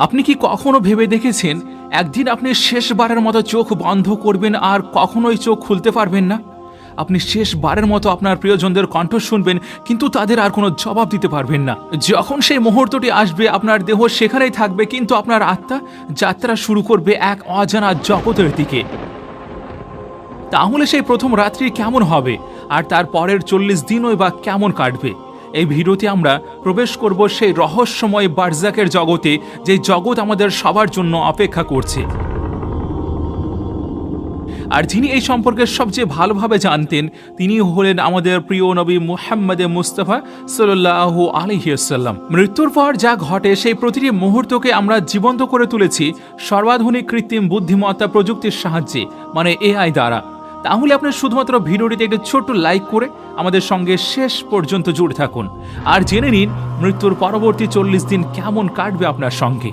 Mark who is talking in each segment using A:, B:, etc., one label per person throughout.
A: আপনি কি কখনো ভেবে দেখেছেন একদিন আপনি শেষবারের মতো চোখ বন্ধ করবেন আর কখনোই চোখ খুলতে পারবেন না? আপনি শেষবারের মতো আপনার প্রিয়জনদের কণ্ঠ শুনবেন, কিন্তু তাদের আর কোনো জবাব দিতে পারবেন না। যখন সেই মুহূর্তটি আসবে, আপনার দেহ সেখানেই থাকবে, কিন্তু আপনার আত্মা যাত্রা শুরু করবে এক অজানা জগতের দিকে। তাহলে সেই প্রথম রাত্রি কেমন হবে, আর তার পরের 40 দিনই বা কেমন কাটবে? এই ভিডিওতে আমরা প্রবেশ করব সেই রহস্যময় বারজাকের জগতে, যে জগৎ আমাদের সবার জন্য অপেক্ষা করছে। আর যিনি এই সম্পর্কে সবচেয়ে ভালোভাবে জানতেন, তিনি হলেন আমাদের প্রিয় নবী মুহাম্মদ মুস্তাফা সাল্লাল্লাহু আলাইহি ওয়াসাল্লাম। মৃত্যুর পর যা ঘটে, সেই প্রতিটি মুহূর্তকে আমরা জীবন্ত করে তুলেছি সর্বাধুনিক কৃত্রিম বুদ্ধিমত্তা প্রযুক্তির সাহায্যে, মানে এআই দ্বারা। তাহলে আপনি শুধুমাত্র ভিডিওটিতে একটু ছোট্ট লাইক করে আমাদের সঙ্গে শেষ পর্যন্ত জুড়ে থাকুন, আর জেনে নিন মৃত্যুর পরবর্তী 40 দিন কেমন কাটবে আপনার সঙ্গে।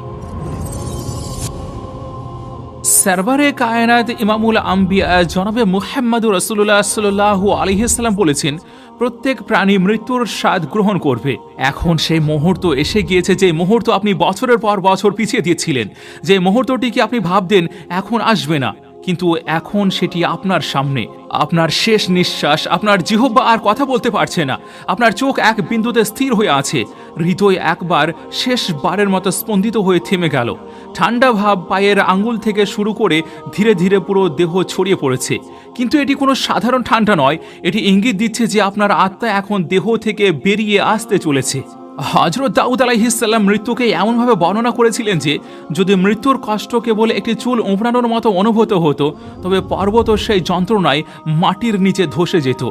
A: সারওয়ারে কায়নাত ইমামুল আম্বিয়া জনাবে মুহাম্মদুর রাসূলুল্লাহ সাল্লাল্লাহু আলাইহি সাল্লাম বলেছেন, প্রত্যেক প্রাণী মৃত্যুর স্বাদ গ্রহণ করবে। এখন সেই মুহূর্ত এসে গিয়েছে, যে মুহূর্ত আপনি বছরের পর বছর পিছিয়ে দিয়েছিলেন, যে মুহূর্তটিকে আপনি ভাবতেন এখন আসবে না, কিন্তু এখন সেটি আপনার সামনে। আপনার শেষ নিঃশ্বাস, আপনার জিহ্বা আর কথা বলতে পারছে না, আপনার চোখ এক বিন্দুতে স্থির হয়ে আছে, হৃদয় একবার শেষবারের মতো স্পন্দিত হয়ে থেমে গেল। ঠান্ডা ভাব পায়ের আঙ্গুল থেকে শুরু করে ধীরে ধীরে পুরো দেহ ছড়িয়ে পড়েছে। কিন্তু এটি কোনো সাধারণ ঠান্ডা নয়, এটি ইঙ্গিত দিচ্ছে যে আপনার আত্মা এখন দেহ থেকে বেরিয়ে আসতে চলেছে। হযরত দাউদ আলাইহিস সালাম মৃত্যুকে এমনভাবে বর্ণনা করেছিলেন যে যদি মৃত্যুর কষ্ট কেবল একটি চুল উপড়ানোর মতো অনুভূত হতো, তবে পর্বত সেই যন্ত্রণায় মাটির নিচে ধসে যেত।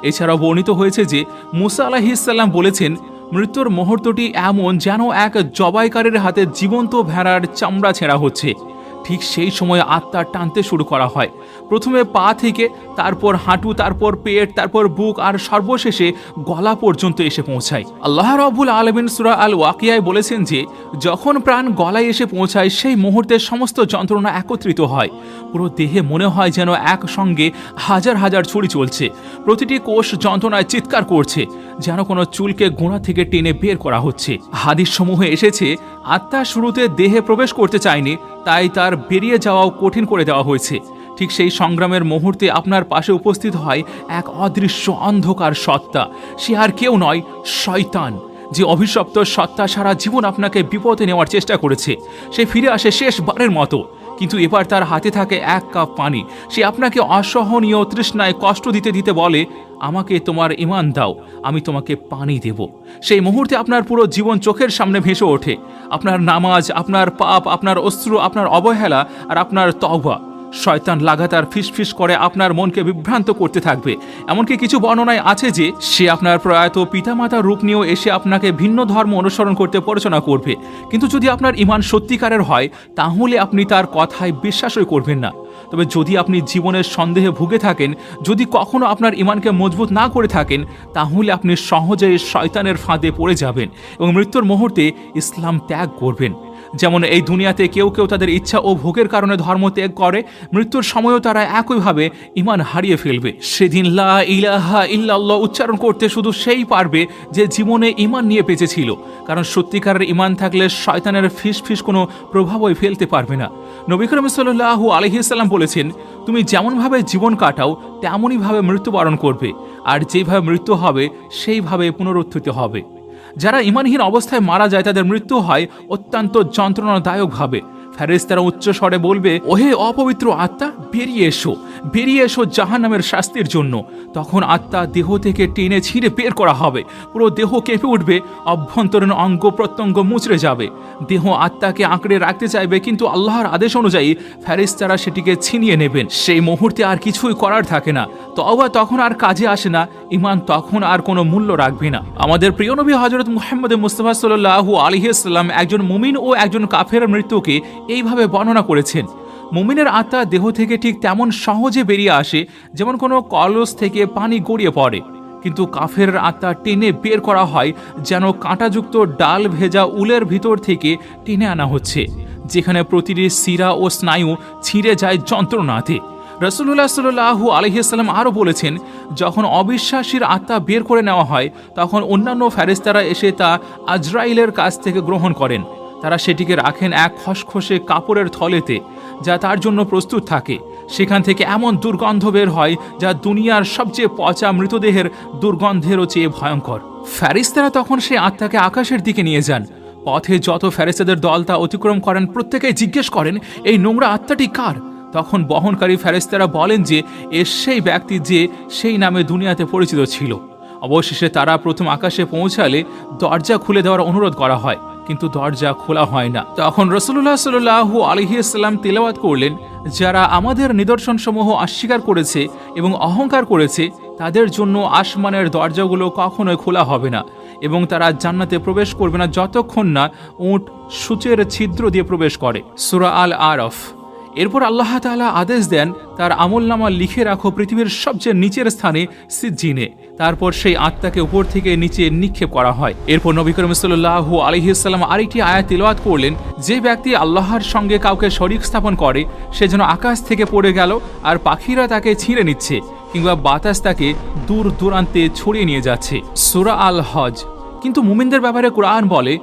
A: এছাড়াও বর্ণিত হয়েছে যে মুসা আলাইহিস সালাম বলেছেন, মৃত্যুর মুহূর্তটি এমন যেন এক জবাইকারীর হাতে জীবন্ত ভেড়ার চামড়া ছেঁড়া হচ্ছে। ঠিক সেই সময় আত্মা টানতে শুরু করা হয়, প্রথমে পা থেকে, তারপর হাঁটু, তারপর পেট, তারপর বুক, আর সর্বশেষে গলা পর্যন্ত এসে পৌঁছায়। আল্লাহ রাব্বুল আলামিন সূরা আল ওয়াকিয়ায় বলেছেন যে যখন প্রাণ গলায় এসে পৌঁছায়, সেই মুহূর্তে সমস্ত যন্ত্রণা একত্রিত হয়। পুরো দেহে মনে হয় যেন একসঙ্গে হাজার হাজার ছুরি চলছে। প্রতিটি কোষ যন্ত্রণায় চিৎকার করছে, যেন কোনো চুলকে গোড়া থেকে টেনে বের করা হচ্ছে। হাদিস সমূহে এসেছে, আত্মা শুরুতে দেহে প্রবেশ করতে চায়নি, তাই তার বেরিয়ে যাওয়াও কঠিন করে দেওয়া হয়েছে। ঠিক সেই সংগ্রামের মুহূর্তে আপনার পাশে উপস্থিত হয় এক অদৃশ্য অন্ধকার সত্তা। সে আর কেউ নয়, শয়তান। যে অভিশপ্ত সত্তা সারা জীবন আপনাকে বিপদে নেওয়ার চেষ্টা করেছে, সে ফিরে আসে শেষবারের মতো। কিন্তু এবার তার হাতে থাকে এক কাপ পানি। সে আপনাকে অসহনীয় তৃষ্ণায় কষ্ট দিতে দিতে বলে, আমাকে তোমার ঈমান দাও, আমি তোমাকে পানি দেব। সেই মুহূর্তে আপনার পুরো জীবন চোখের সামনে ভেসে ওঠে, আপনার নামাজ, আপনার পাপ, আপনার অশ্রু, আপনার অবহেলা আর আপনার তওবা। শয়তান লাগাতার ফিসফিস করে আপনার মনকে বিভ্রান্ত করতে থাকবে। এমনকি কিছু বর্ণনায় আছে যে সে আপনার প্রয়াত পিতামাতার রূপ নিয়েও এসে আপনাকে ভিন্ন ধর্ম অনুসরণ করতে প্ররোচনা করবে। কিন্তু যদি আপনার ঈমান সত্যিকারের হয়, তাহলে আপনি তার কথায় বিশ্বাসই করবেন না। তবে যদি আপনি জীবনের সন্দেহে ভুগে থাকেন, যদি কখনো আপনার ঈমানকে মজবুত না করে থাকেন, তাহলে আপনি সহজেই শয়তানের ফাঁদে পড়ে যাবেন এবং মৃত্যুর মুহূর্তে ইসলাম ত্যাগ করবেন। যেমন এই দুনিয়াতে কেউ কেউ তাদের ইচ্ছা ও ভোগের কারণে ধর্ম ত্যাগ করে, মৃত্যুর সময়ও তারা একইভাবে ঈমান হারিয়ে ফেলবে। সেদিন লা ইলাহা ইল্লাল্লাহ উচ্চারণ করতে শুধু সেই পারবে যে জীবনে ঈমান নিয়ে বেঁচেছিল, কারণ সত্যিকারের ঈমান থাকলে শয়তানের ফিসফিস কোনো প্রভাবই ফেলতে পারবে না। নবী করিম সাল্লাল্লাহু আলাইহি সাল্লাম বলেছেন, তুমি যেমনভাবে জীবন কাটাও তেমনইভাবে মৃত্যুবরণ করবে, আর যেভাবে মৃত্যু হবে সেইভাবে পুনরুত্থিত হবে। যারা ঈমানহীন অবস্থায় মারা যায়, তাদের মৃত্যু হয় অত্যন্ত যন্ত্রণাদায়কভাবে। ফেরেশতারা উচ্চ স্বরে বলবে, ওহে অপবিত্র আত্মা, বেরিয়ে এসো, বেরিয়ে এসো জাহান্নামের শাস্তির জন্য। তখন আত্মা দেহ থেকে টেনে ছিঁড়ে বের করা হবে, পুরো দেহ কেঁপে উঠবে, অভ্যন্তরীণ অঙ্গ প্রত্যঙ্গ মুচড়ে যাবে। দেহ আত্মাকে আঁকড়ে রাখতে চাইবে, কিন্তু আল্লাহর আদেশ অনুযায়ী ফেরেশতারা সেটিকে ছিনিয়ে নেবেন। সেই মুহূর্তে আর কিছুই করার থাকে না, তওবা তখন আর কাজে আসে না, ঈমান তখন আর কোনো মূল্য রাখবে না। আমাদের প্রিয় নবী হযরত মুহাম্মদ মুস্তাফা সাল্লাল্লাহু আলাইহি সাল্লাম একজন মুমিন ও একজন কাফেরের মৃত্যুকে এইভাবে বর্ণনা করেছেন, মুমিনের আত্মা দেহ থেকে ঠিক তেমন সহজে বেরিয়ে আসে যেমন কোনো কলস থেকে পানি গড়িয়ে পড়ে, কিন্তু কাফেরের আত্মা টেনে বের করা হয় যেন কাঁটাযুক্ত ডাল ভেজা উলের ভিতর থেকে টেনে আনা হচ্ছে, যেখানে প্রতিটি শিরা ও স্নায়ু ছিঁড়ে যায় যন্ত্রণাতে। রাসূলুল্লাহ সাল্লাল্লাহু আলাইহি সাল্লাম আরও বলেছেন, যখন অবিশ্বাসীর আত্মা বের করে নেওয়া হয়, তখন অন্যান্য ফেরেশতারা এসে তা আজরাইলের কাছ থেকে গ্রহণ করেন। তারা সেটিকে রাখেন এক খসখসে কাপড়ের থলেতে, যা তার জন্য প্রস্তুত থাকে। সেখান থেকে এমন দুর্গন্ধ বের হয় যা দুনিয়ার সবচেয়ে পচা মৃতদেহের দুর্গন্ধেরও চেয়ে ভয়ঙ্কর। ফেরেশতারা তখন সেই আত্মাকে আকাশের দিকে নিয়ে যান। পথে যত ফেরেশতাদের দল তা অতিক্রম করেন, প্রত্যেকেই জিজ্ঞেস করেন, এই নোংরা আত্মাটি কার? তখন বহনকারী ফেরেশতারা বলেন যে সেই ব্যক্তি যে সেই নামে দুনিয়াতে পরিচিত ছিল। অবশেষে তারা প্রথম আকাশে পৌঁছালে দরজা খুলে দেওয়ার অনুরোধ করা হয়, কিন্তু দরজা খোলা হয় না। তখন রাসূলুল্লাহ সাল্লাল্লাহু আলাইহি ওয়াসাল্লাম তিলাওয়াত করলেন, যারা আমাদের নিদর্শনসমূহ অস্বীকার করেছে এবং অহংকার করেছে তাদের জন্য আসমানের দরজাগুলো কখনোই খোলা হবে না, এবং তারা জান্নাতে প্রবেশ করবে না যতক্ষণ না উট সূচের ছিদ্র দিয়ে প্রবেশ করে। সূরা আল আরাফ। এরপর আল্লাহ তাআলা আদেশ দেন, তার আমলনামা লিখে রাখো পৃথিবীর সবচেয়ে নিচের স্থানে সিজ্জিনে। তারপর সেই আত্মাকে উপর থেকে নিচে নিক্ষেপ করা হয়। এরপর নবী করিম সাল্লাল্লাহু আলাইহি ওয়াসাল্লাম আরেকটি আয়াত তিলাওয়াত করলেন, যে ব্যক্তি আল্লাহর সঙ্গে কাউকে শরীক স্থাপন করে সে যেন আকাশ থেকে পড়ে গেল আর পাখিরা তাকে ছিঁড়ে নিচ্ছে, কিংবা বাতাস তাকে দূর দূরান্তে ছড়িয়ে নিয়ে যাচ্ছে। সূরা আল হজ। কিন্তু মুমিনদের ব্যাপারে কোরআন বলে,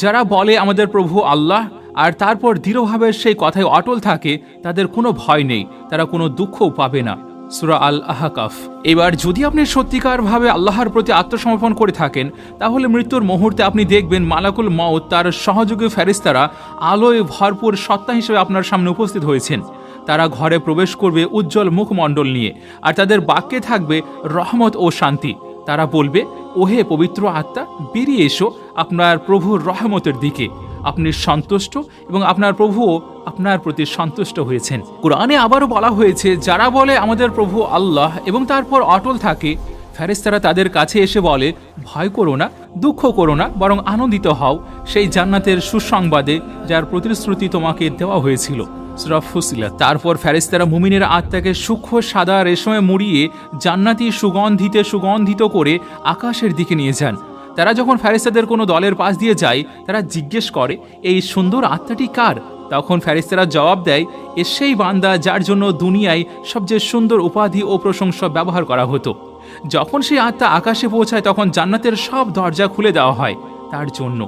A: যারা বলে আমাদের প্রভু আল্লাহ আর তারপর দৃঢ়ভাবে সেই কথায় অটল থাকে, তাদের কোনো ভয় নেই, তারা কোনো দুঃখও পাবে না। সূরা আল আহকাফ। এবার যদি আপনি সত্যিকারভাবে আল্লাহর প্রতি আত্মসমর্পণ করে থাকেন, তাহলে মৃত্যুর মুহূর্তে আপনি দেখবেন মালাকুল মউত তার সহযোগী ফেরেশতারা আলোয় ভরপুর সত্তা হিসেবে আপনার সামনে উপস্থিত হয়েছেন। তারা ঘরে প্রবেশ করবে উজ্জ্বল মুখমণ্ডল নিয়ে, আর তাদের বাক্যে থাকবে রহমত ও শান্তি। তারা বলবে, ওহে পবিত্র আত্মা, বেরিয়ে এসো আপনার প্রভুর রহমতের দিকে। আপনি সন্তুষ্ট এবং আপনার প্রভুও আপনার প্রতি সন্তুষ্ট হয়েছেন। কুরআনে আবারও বলা হয়েছে, যারা বলে আমাদের প্রভু আল্লাহ এবং তারপর অটল থাকে, ফেরেশতারা তাদের কাছে এসে বলে, ভয় করো না, দুঃখ করো না, বরং আনন্দিত হও সেই জান্নাতের সুসংবাদে যার প্রতিশ্রুতি তোমাকে দেওয়া হয়েছিল। সূরা ফুসিলাত। তারপর ফেরেশতারা মুমিনের আত্মাকে সূক্ষ্ম সাদা রেশমে মুড়িয়ে জান্নাতি সুগন্ধিত করে আকাশের দিকে নিয়ে যান। তারা যখন ফেরেশতাদের কোনো দলের পাশ দিয়ে যায়, তারা জিজ্ঞেস করে, এই সুন্দর আত্মাটি কার? তখন ফেরেশতারা জবাব দেয়, সেই বান্দা যার জন্য দুনিয়ায় সবচেয়ে সুন্দর উপাধি ও প্রশংসা ব্যবহার করা হতো। যখন সেই আত্মা আকাশে পৌঁছায়, তখন জান্নাতের সব দরজা খুলে দেওয়া হয় তার জন্য।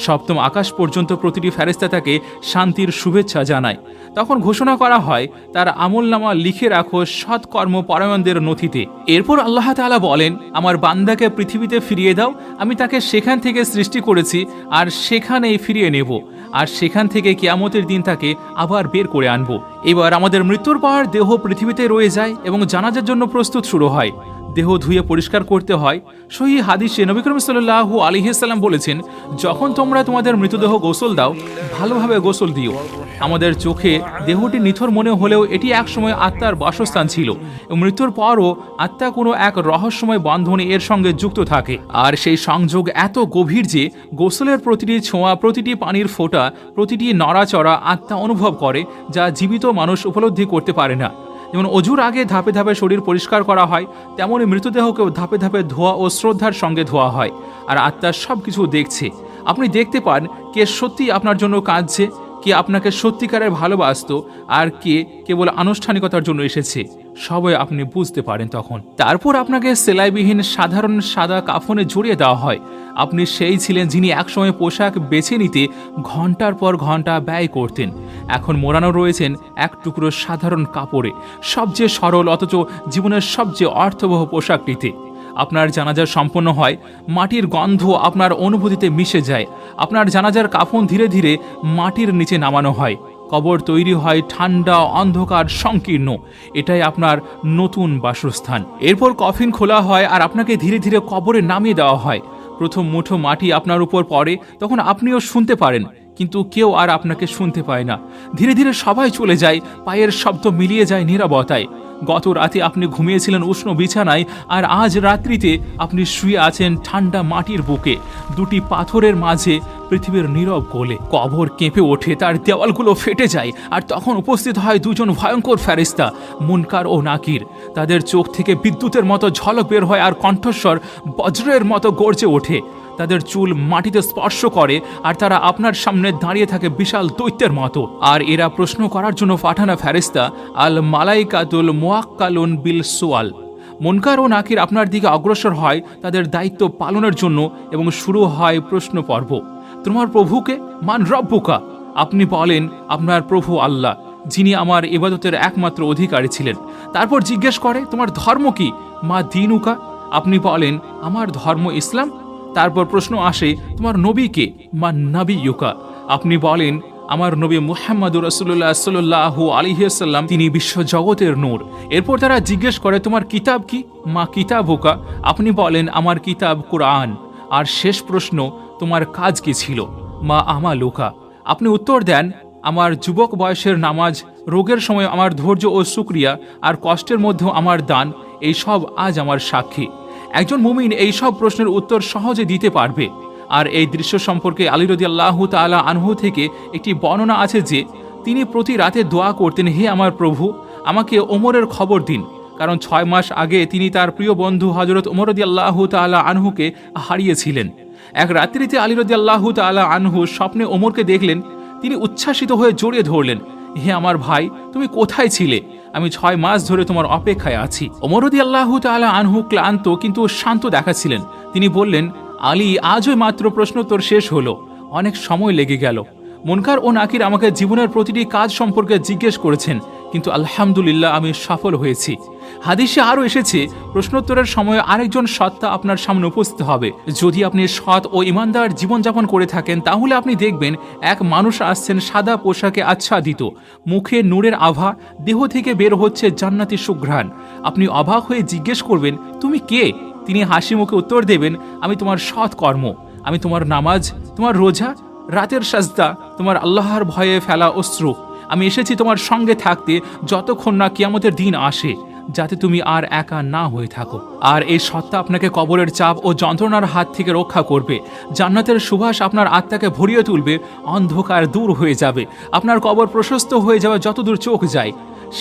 A: সপ্তম আকাশ পর্যন্ত প্রতিটি ফেরেশতা তাকে শান্তির শুভেচ্ছা জানায়। তখন ঘোষণা করা হয়, তার আমলনামা লিখে রাখো সৎকর্ম পরায়ণদের নথিতে। এরপর আল্লাহ তাআলা বলেন, আমার বান্দাকে পৃথিবীতে ফিরিয়ে দাও, আমি তাকে সেখান থেকে সৃষ্টি করেছি আর সেখানেই ফিরিয়ে নেব, আর সেখান থেকে কিয়ামতের দিন তাকে আবার বের করে আনব। এবার আমাদের মৃত্যুর পর দেহ পৃথিবীতে রয়ে যায় এবং জানাজার জন্য প্রস্তুত শুরু হয়। দেহ ধুয়ে পরিষ্কার করতে হয়। সহিহ হাদিসে নবী করিম সাল্লাল্লাহু আলাইহি ওয়াসাল্লাম বলেছেন, যখন তোমরা তোমাদের মৃতদেহ গোসল দাও, ভালোভাবে গোসল দিও। আমাদের চোখে দেহটি নিথর মনে হলেও এটি একসময় আত্মার বাসস্থান ছিল, এবং মৃত্যুর পরও আত্মা কোনো এক রহস্যময় বন্ধনে এর সঙ্গে যুক্ত থাকে। আর সেই সংযোগ এত গভীর যে গোসলের প্রতিটি ছোঁয়া, প্রতিটি পানির ফোঁটা, প্রতিটি নড়াচড়া আত্মা অনুভব করে, যা জীবিত মানুষ উপলব্ধি করতে পারে না। যেমন অজুর আগে ধাপে ধাপে শরীর পরিষ্কার করা হয়, তেমনই মৃতদেহকেও ধাপে ধাপে ধোয়া ও শ্রদ্ধার সঙ্গে ধোয়া হয়। আর আত্মা সব কিছু দেখছে। আপনি দেখতে পান কে সত্যি আপনার জন্য কাঁদছে, কে আপনাকে সত্যিকারের ভালোবাসত, আর কে কেবল আনুষ্ঠানিকতার জন্য এসেছে। সবই আপনি বুঝতে পারেন তখন। তারপর আপনাকে সেলাইবিহীন সাধারণ সাদা কাফনে জড়িয়ে দেওয়া হয়। আপনি সেই ছিলেন যিনি একসময় পোশাক বেছে নিতে ঘন্টার পর ঘন্টা ব্যয় করতেন। এখন মোড়ানো রয়েছেন এক টুকরো সাধারণ কাপড়ে, সবচেয়ে সরল অথচ জীবনের সবচেয়ে অর্থবহ পোশাকটিতে। আপনার জানাজা সম্পন্ন হয়, মাটির গন্ধ আপনার অনুভূতিতে মিশে যায়। আপনার জানাজার কাফন ধীরে ধীরে মাটির নিচে নামানো হয়। কবর তৈরি হয় ঠান্ডা, অন্ধকার, সংকীর্ণ। এটাই আপনার নতুন বাসস্থান। এরপর কফিন খোলা হয় আর আপনাকে ধীরে ধীরে কবরে নামিয়ে দেওয়া হয়। প্রথম মুঠো মাটি আপনার উপর পড়ে, তখন আপনিও শুনতে পারেন, কিন্তু কেউ আর আপনাকে শুনতে পায় না। ধীরে ধীরে সবাই চলে যায়, পায়ের শব্দ মিলিয়ে যায় নীরবতায়। গত রাতে আপনি ঘুমিয়েছিলেন উষ্ণ বিছানায়, আর আজ রাত্রিতে আপনি শুয়ে আছেন ঠান্ডা মাটির বুকে, দুটি পাথরের মাঝে পৃথিবীর নীরব কোলে। কবর কেঁপে ওঠে, তার দেওয়ালগুলো ফেটে যায়, আর তখন উপস্থিত হয় দুজন ভয়ঙ্কর ফেরেশতা, মুনকার ও নাকির। তাদের চোখ থেকে বিদ্যুতের মতো ঝলক বের হয়, আর কণ্ঠস্বর বজ্রের মতো গর্জে ওঠে। তাদের চুল মাটিতে স্পর্শ করে, আর তারা আপনার সামনে দাঁড়িয়ে থাকে বিশাল দৈত্যের মতো। আর এরা প্রশ্ন করার জন্য পাঠানো ফেরেশতা আল মালাইকাতুল মুয়াক্কালুন বিল সুয়াল। মুনকার ও নাকির আপনার দিকে অগ্রসর হয় তাদের দায়িত্ব পালনের জন্য, এবং শুরু হয় প্রশ্ন পর্ব। তোমার প্রভুকে? মান রব্বুকা? আপনি বলেন আপনার প্রভু আল্লাহ, যিনি আমার ইবাদতের একমাত্র অধিকারী ছিলেন। তারপর জিজ্ঞেস করে তোমার ধর্ম কি? মা দিনুকা? আপনি বলেন আমার ধর্ম ইসলাম। তারপর প্রশ্ন আসে তোমার নবী কে? মা নাবিয়ুকা? আপনি বলেন আমার নবী মুহাম্মদুর রাসূলুল্লাহ সাল্লাল্লাহু আলাইহি ওয়াসাল্লাম, তিনি বিশ্ব জগতের নূর। এরপর তারা জিজ্ঞেস করে তোমার কিতাব কি? মা কিতাবুকা? আপনি বলেন আমার কিতাব কুরআন। আর শেষ প্রশ্ন তোমার কাজ কি ছিল? মা আমালুকা? আপনি উত্তর দেন আমার যুবক বয়সের নামাজ, রোগের সময় আমার ধৈর্য ও শুকরিয়া, আর কষ্টের মধ্যেও আমার দান, এই সব আজ আমার সাক্ষী। একজন মুমিন এই সব প্রশ্নের উত্তর সহজে দিতে পারবে। আর এই দৃশ্য সম্পর্কে আলী রাদিয়াল্লাহু তাআলা আনহু থেকে একটি বর্ণনা আছে যে তিনি প্রতি রাতে দোয়া করতেন, হে আমার প্রভু, আমাকে ওমরের খবর দিন, কারণ 6 মাস আগে তিনি তার প্রিয় বন্ধু হযরত ওমর রাদিয়াল্লাহু তাআলা আনহুকে হারিয়েছিলেন। এক রাত্রিতে আলী রাদিয়াল্লাহু তাআলা আনহু স্বপ্নে ওমরকে দেখলেন। তিনি উচ্ছ্বাসিত হয়ে জড়িয়ে ধরলেন, হে আমার ভাই, তুমি কোথায় ছিলে? আমি 6 মাস ধরে তোমার অপেক্ষায় আছি। ওমর রাদিয়াল্লাহু তাআলা আনহু ক্লান্ত কিন্তু শান্ত দেখাচ্ছিলেন। তিনি বললেন, আলী, আজই মাত্র প্রশ্নোত্তর শেষ হলো, অনেক সময় লেগে গেল। মুনকার ও নাকির আমাকে জীবনের প্রতিটি কাজ সম্পর্কে জিজ্ঞেস করেছেন, কিন্তু আলহামদুলিল্লাহ আমি সফল হয়েছি। হাদিসে আরও এসেছে প্রশ্নোত্তরের সময় আরেকজন সত্তা আপনার সামনে উপস্থিত হবে। যদি আপনি সৎ ও ইমানদার জীবনযাপন করে থাকেন, তাহলে আপনি দেখবেন এক মানুষ আসছেন সাদা পোশাকে আচ্ছাদিত, মুখে নূরের আভা, দেহ থেকে বের হচ্ছে জান্নাতি সুঘ্রাণ। আপনি অবাক হয়ে জিজ্ঞেস করবেন, তুমি কে? তিনি হাসি মুখে উত্তর দেবেন, আমি তোমার সৎ কর্ম, আমি তোমার নামাজ, তোমার রোজা, রাতের সাজদা, তোমার আল্লাহর ভয়ে ফেলা অশ্রু। আমি এসেছি তোমার সঙ্গে থাকতে যতক্ষণ না কিয়ামতের দিন আসে, যাতে তুমি আর একা না হয়ে থাকো। আর এই সত্তা আপনাকে কবরের চাপ ও যন্ত্রণার হাত থেকে রক্ষা করবে। জান্নাতের সুবাস আপনার আত্মাকে ভরিয়ে তুলবে, অন্ধকার দূর হয়ে যাবে, আপনার কবর প্রশস্ত হয়ে যাবে যতদূর চোখ যায়।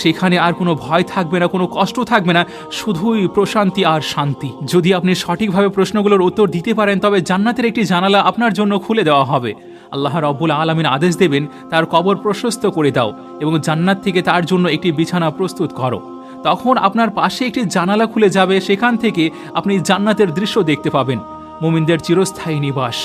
A: সেখানে আর কোনো ভয় থাকবে না, কোনো কষ্ট থাকবে না, শুধুই প্রশান্তি আর শান্তি। যদি আপনি সঠিকভাবে প্রশ্নগুলোর উত্তর দিতে পারেন, তবে জান্নাতের একটি জানালা আপনার জন্য খুলে দেওয়া হবে। আল্লাহ রাব্বুল আলামিন আদেশ দেবেন, তার কবর প্রশস্ত করে দাও এবং জান্নাত থেকে তার জন্য একটি বিছানা প্রস্তুত করো। তখন আপনার পাশে একটি জানালা খুলে যাবে, সেখান থেকে আপনি জান্নাতের দৃশ্য দেখতে পাবেন, মুমিনদের চিরস্থায়ী নিবাস।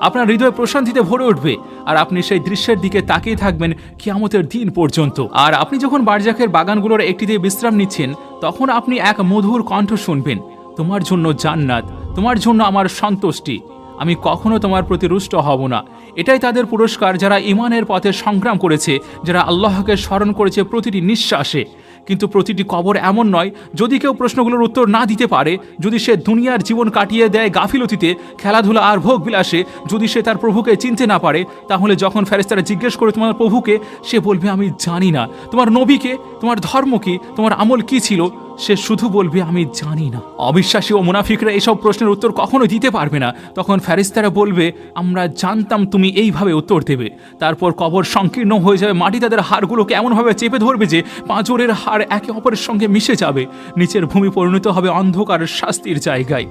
A: আপনার হৃদয় প্রশান্তিতে ভরে উঠবে, আর আপনি সেই দৃশ্যের দিকে তাকিয়ে থাকবেন কিয়ামতের দিন পর্যন্ত। আর আপনি যখন বারজাকের বাগানগুলোর একটিতে বিশ্রাম নিচ্ছেন, তখন আপনি এক মধুর কণ্ঠ শুনবেন, তোমার জন্য জান্নাত, তোমার জন্য আমার সন্তুষ্টি, আমি কখনো তোমার প্রতি রুষ্ট হব না। এটাই তাদের পুরস্কার যারা ঈমানের পথে সংগ্রাম করেছে, যারা আল্লাহকে স্মরণ করেছে প্রতিটি নিঃশ্বাসে। কিন্তু প্রতিটি কবর এমন নয়। যদি কেউ প্রশ্নগুলোর উত্তর না দিতে পারে, যদি সে দুনিয়ার জীবন কাটিয়ে দেয় গাফিলতিতে, খেলাধুলা আর ভোগ বিলাসে, যদি সে তার প্রভুকে চিনতে না পারে, তাহলে যখন ফেরেশতারা জিজ্ঞেস করে তোমার প্রভুকে, সে বলবে আমি জানি না। তোমার নবীকে, তোমার ধর্ম কি, তোমার আমল কি ছিল, সে শুধু বলবে আমি জানি না। অবিশ্বাসী ও মুনাফিকরা এসব প্রশ্নের উত্তর কখনো দিতে পারবে না। তখন ফেরেশতারা বলবে, আমরা জানতাম তুমি এইভাবে উত্তর দেবে। তারপর কবর সংকীর্ণ হয়ে যাবে, মাটি তাদের হাড়গুলোকে এমনভাবে চেপে ধরবে যে পাঁজরের হাড় একে অপরের সঙ্গে মিশে যাবে। নিচের ভূমি পরিণত হবে অন্ধকারের শাস্তির জায়গায়।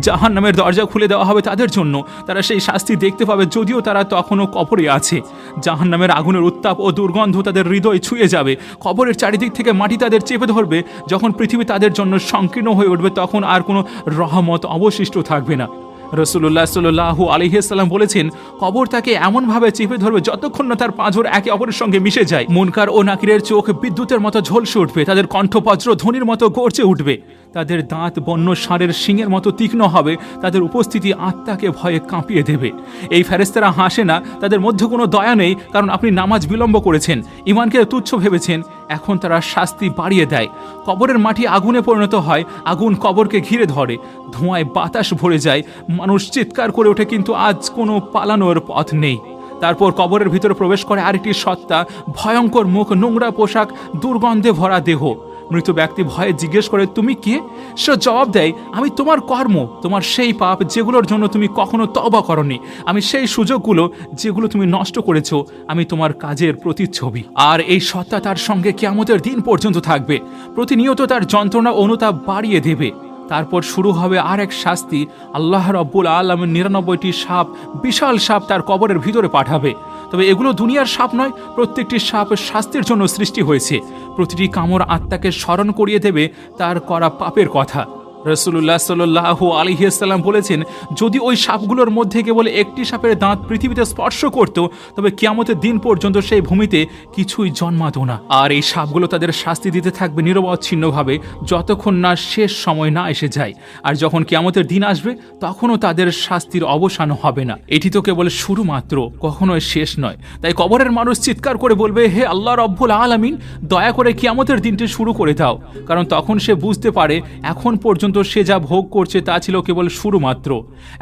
A: জাহান্নামের দরজা খুলে দেওয়া হবে তাদের জন্য। তারা সেই শাস্তি দেখতে পাবে, যদিও তারা তখনও কবরে আছে। জাহান্নামের আগুনের উত্তাপ ও দুর্গন্ধ তাদের হৃদয় ছুঁয়ে যাবে। কবরের চারিদিক থেকে মাটি তাদের চেপে ধরবে। যখন পৃথিবী তাদের জন্য সংকীর্ণ হয়ে উঠবে, তখন আর কোনো রহমত অবশিষ্ট থাকবে না। রাসূলুল্লাহ সাল্লাল্লাহু আলাইহি ওয়াসাল্লাম বলেছেন, কবর তাকে এমনভাবে চেপে ধরবে যতক্ষণ না তার পাঁজর একে অপরের সঙ্গে মিশে যায়। মুনকার ও নাকিরের চোখ বিদ্যুতের মতো ঝলসে উঠবে, তাদের কণ্ঠ বজ্র ধ্বনির মতো গর্জে উঠবে, তাদের দাঁত বন্য ষাঁড়ের শিংয়ের মতো তীক্ষ্ণ হবে। তাদের উপস্থিতি আত্মাকে ভয়ে কাঁপিয়ে দেবে। এই ফেরেশতারা হাসে না, তাদের মধ্যে কোনো দয়া নেই, কারণ আপনি নামাজ বিলম্ব করেছেন, ঈমানকে তুচ্ছ ভেবেছেন। এখন তারা শাস্তি বাড়িয়ে দেয়। কবরের মাটি আগুনে পরিণত হয়, আগুন কবরকে ঘিরে ধরে, ধোঁয়ায় বাতাস ভরে যায়, মানুষ চিৎকার করে ওঠে, কিন্তু আজ কোনো পালানোর পথ নেই। তারপর কবরের ভিতরে প্রবেশ করে আরেকটি সত্তা, ভয়ঙ্কর মুখ, নোংরা পোশাক, দুর্গন্ধে ভরা দেহ। মৃত ব্যক্তি ভয়ে জিজ্ঞেস করে, তুমি কে? সে জবাব দেয়, আমি তোমার কর্ম, তোমার সেই পাপ যেগুলোর জন্য তুমি কখনো তওবা করনি, আমি সেই সুযোগগুলো যেগুলো তুমি নষ্ট করেছো, আমি তোমার কাজের প্রতিচ্ছবি। আর এই সত্তা তার সঙ্গে কিয়ামতের দিন পর্যন্ত থাকবে, প্রতিনিয়ত তার যন্ত্রণা অনুতাপ বাড়িয়ে দেবে। তারপর শুরু হবে আর এক শাস্তি। আল্লাহ রাব্বুল আলামিন ৯৯টি সাপ, বিশাল সাপ তার কবরের ভিতরে পাঠাবে। তবে এগুলো দুনিয়ার সাপ নয়, প্রত্যেকটি সাপ শাস্তির জন্য সৃষ্টি হয়েছে। প্রতিটি কামড় আত্মাকে স্মরণ করিয়ে দেবে তার করা পাপের কথা। রাসূলুল্লাহ সাল্লাল্লাহু আলাইহি ওয়াসাল্লাম বলেছেন, যদি ওই সাপগুলোর মধ্যে কেবল একটি সাপের দাঁত পৃথিবীতে স্পর্শ করত, তবে কিয়ামতের দিন পর্যন্ত সেই ভূমিতে কিছুই জন্মাতো না। আর এই সাপগুলো তাদের শাস্তি দিতে থাকবে নিরবচ্ছিন্নভাবে যতক্ষণ না শেষ সময় না এসে যায়। আর যখন কিয়ামতের দিন আসবে তখনও তাদের শাস্তির অবসান হবে না। এটি তো কেবল শুরু মাত্র, কখনোই শেষ নয়। তাই কবরের মানুষ চিৎকার করে বলবে, হে আল্লাহ রব্বুল আলামিন, দয়া করে কিয়ামতের দিনটি শুরু করে দাও। কারণ তখন সে বুঝতে পারে এখন পর্যন্ত সে যা ভোগ করছে তা ছিল কেবল শুরু মাত্র।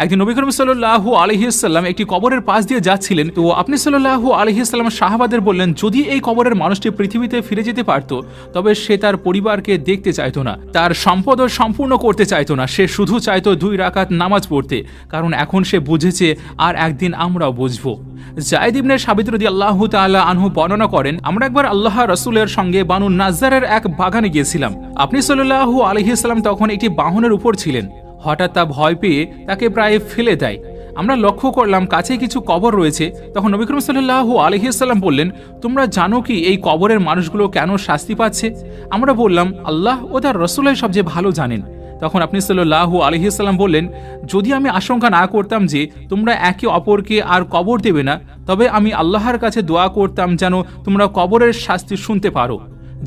A: একদিন নবী করিম সাল্লাল্লাহু আলাইহি ওয়াসাল্লাম একটি কবরের পাশ দিয়ে যাচ্ছিলেন, তো আপনি সাল্লাল্লাহু আলাইহি ওয়াসাল্লাম সাহাবাদের বললেন, যদি এই কবরের মানুষটি পৃথিবীতে ফিরে যেতে পারত, তবে সে তার পরিবারকে দেখতে চাইতো না, তার সম্পদও সম্পূর্ণ করতে চাইতো না, সে শুধু চাইতো 2 রাকাত নামাজ পড়তে। কারণ এখন সে বুঝেছে আর একদিন আমরাও বুঝবো। যায়েদ ইবনে সাবিত রাদিয়াল্লাহু তাআলা আনহু বর্ণনা করেন, আমরা একবার আল্লাহ রাসূলের সঙ্গে বানু নাজ্জারের এক বাগানে গিয়েছিলাম। আপনি সাল্লাল্লাহু আলাইহি ওয়াসাল্লাম তখন একটি বাহনের উপর ছিলেন। হঠাৎ তা ভয় পেয়ে তাকে প্রায় ফেলে দেয়। আমরা লক্ষ্য করলাম কাছে কিছু কবর রয়েছে। তখন নবী করিম সাল্লাল্লাহু আলাইহি ওয়াসাল্লাম বললেন, তোমরা জানো কি এই কবরের মানুষগুলো কেন শাস্তি পাচ্ছে? আমরা বললাম, আল্লাহ ও তার রাসূলই সবচেয়ে ভালো জানেন। তখন আপনি সাল্লাল্লাহু আলাইহি ওয়াসাল্লাম বললেন, যদি আমি আশঙ্কা না করতাম যে তোমরা একে অপরকে আর কবর দেবে না, তবে আমি আল্লাহর কাছে দোয়া করতাম যেন তোমরা কবরের শাস্তি শুনতে পারো,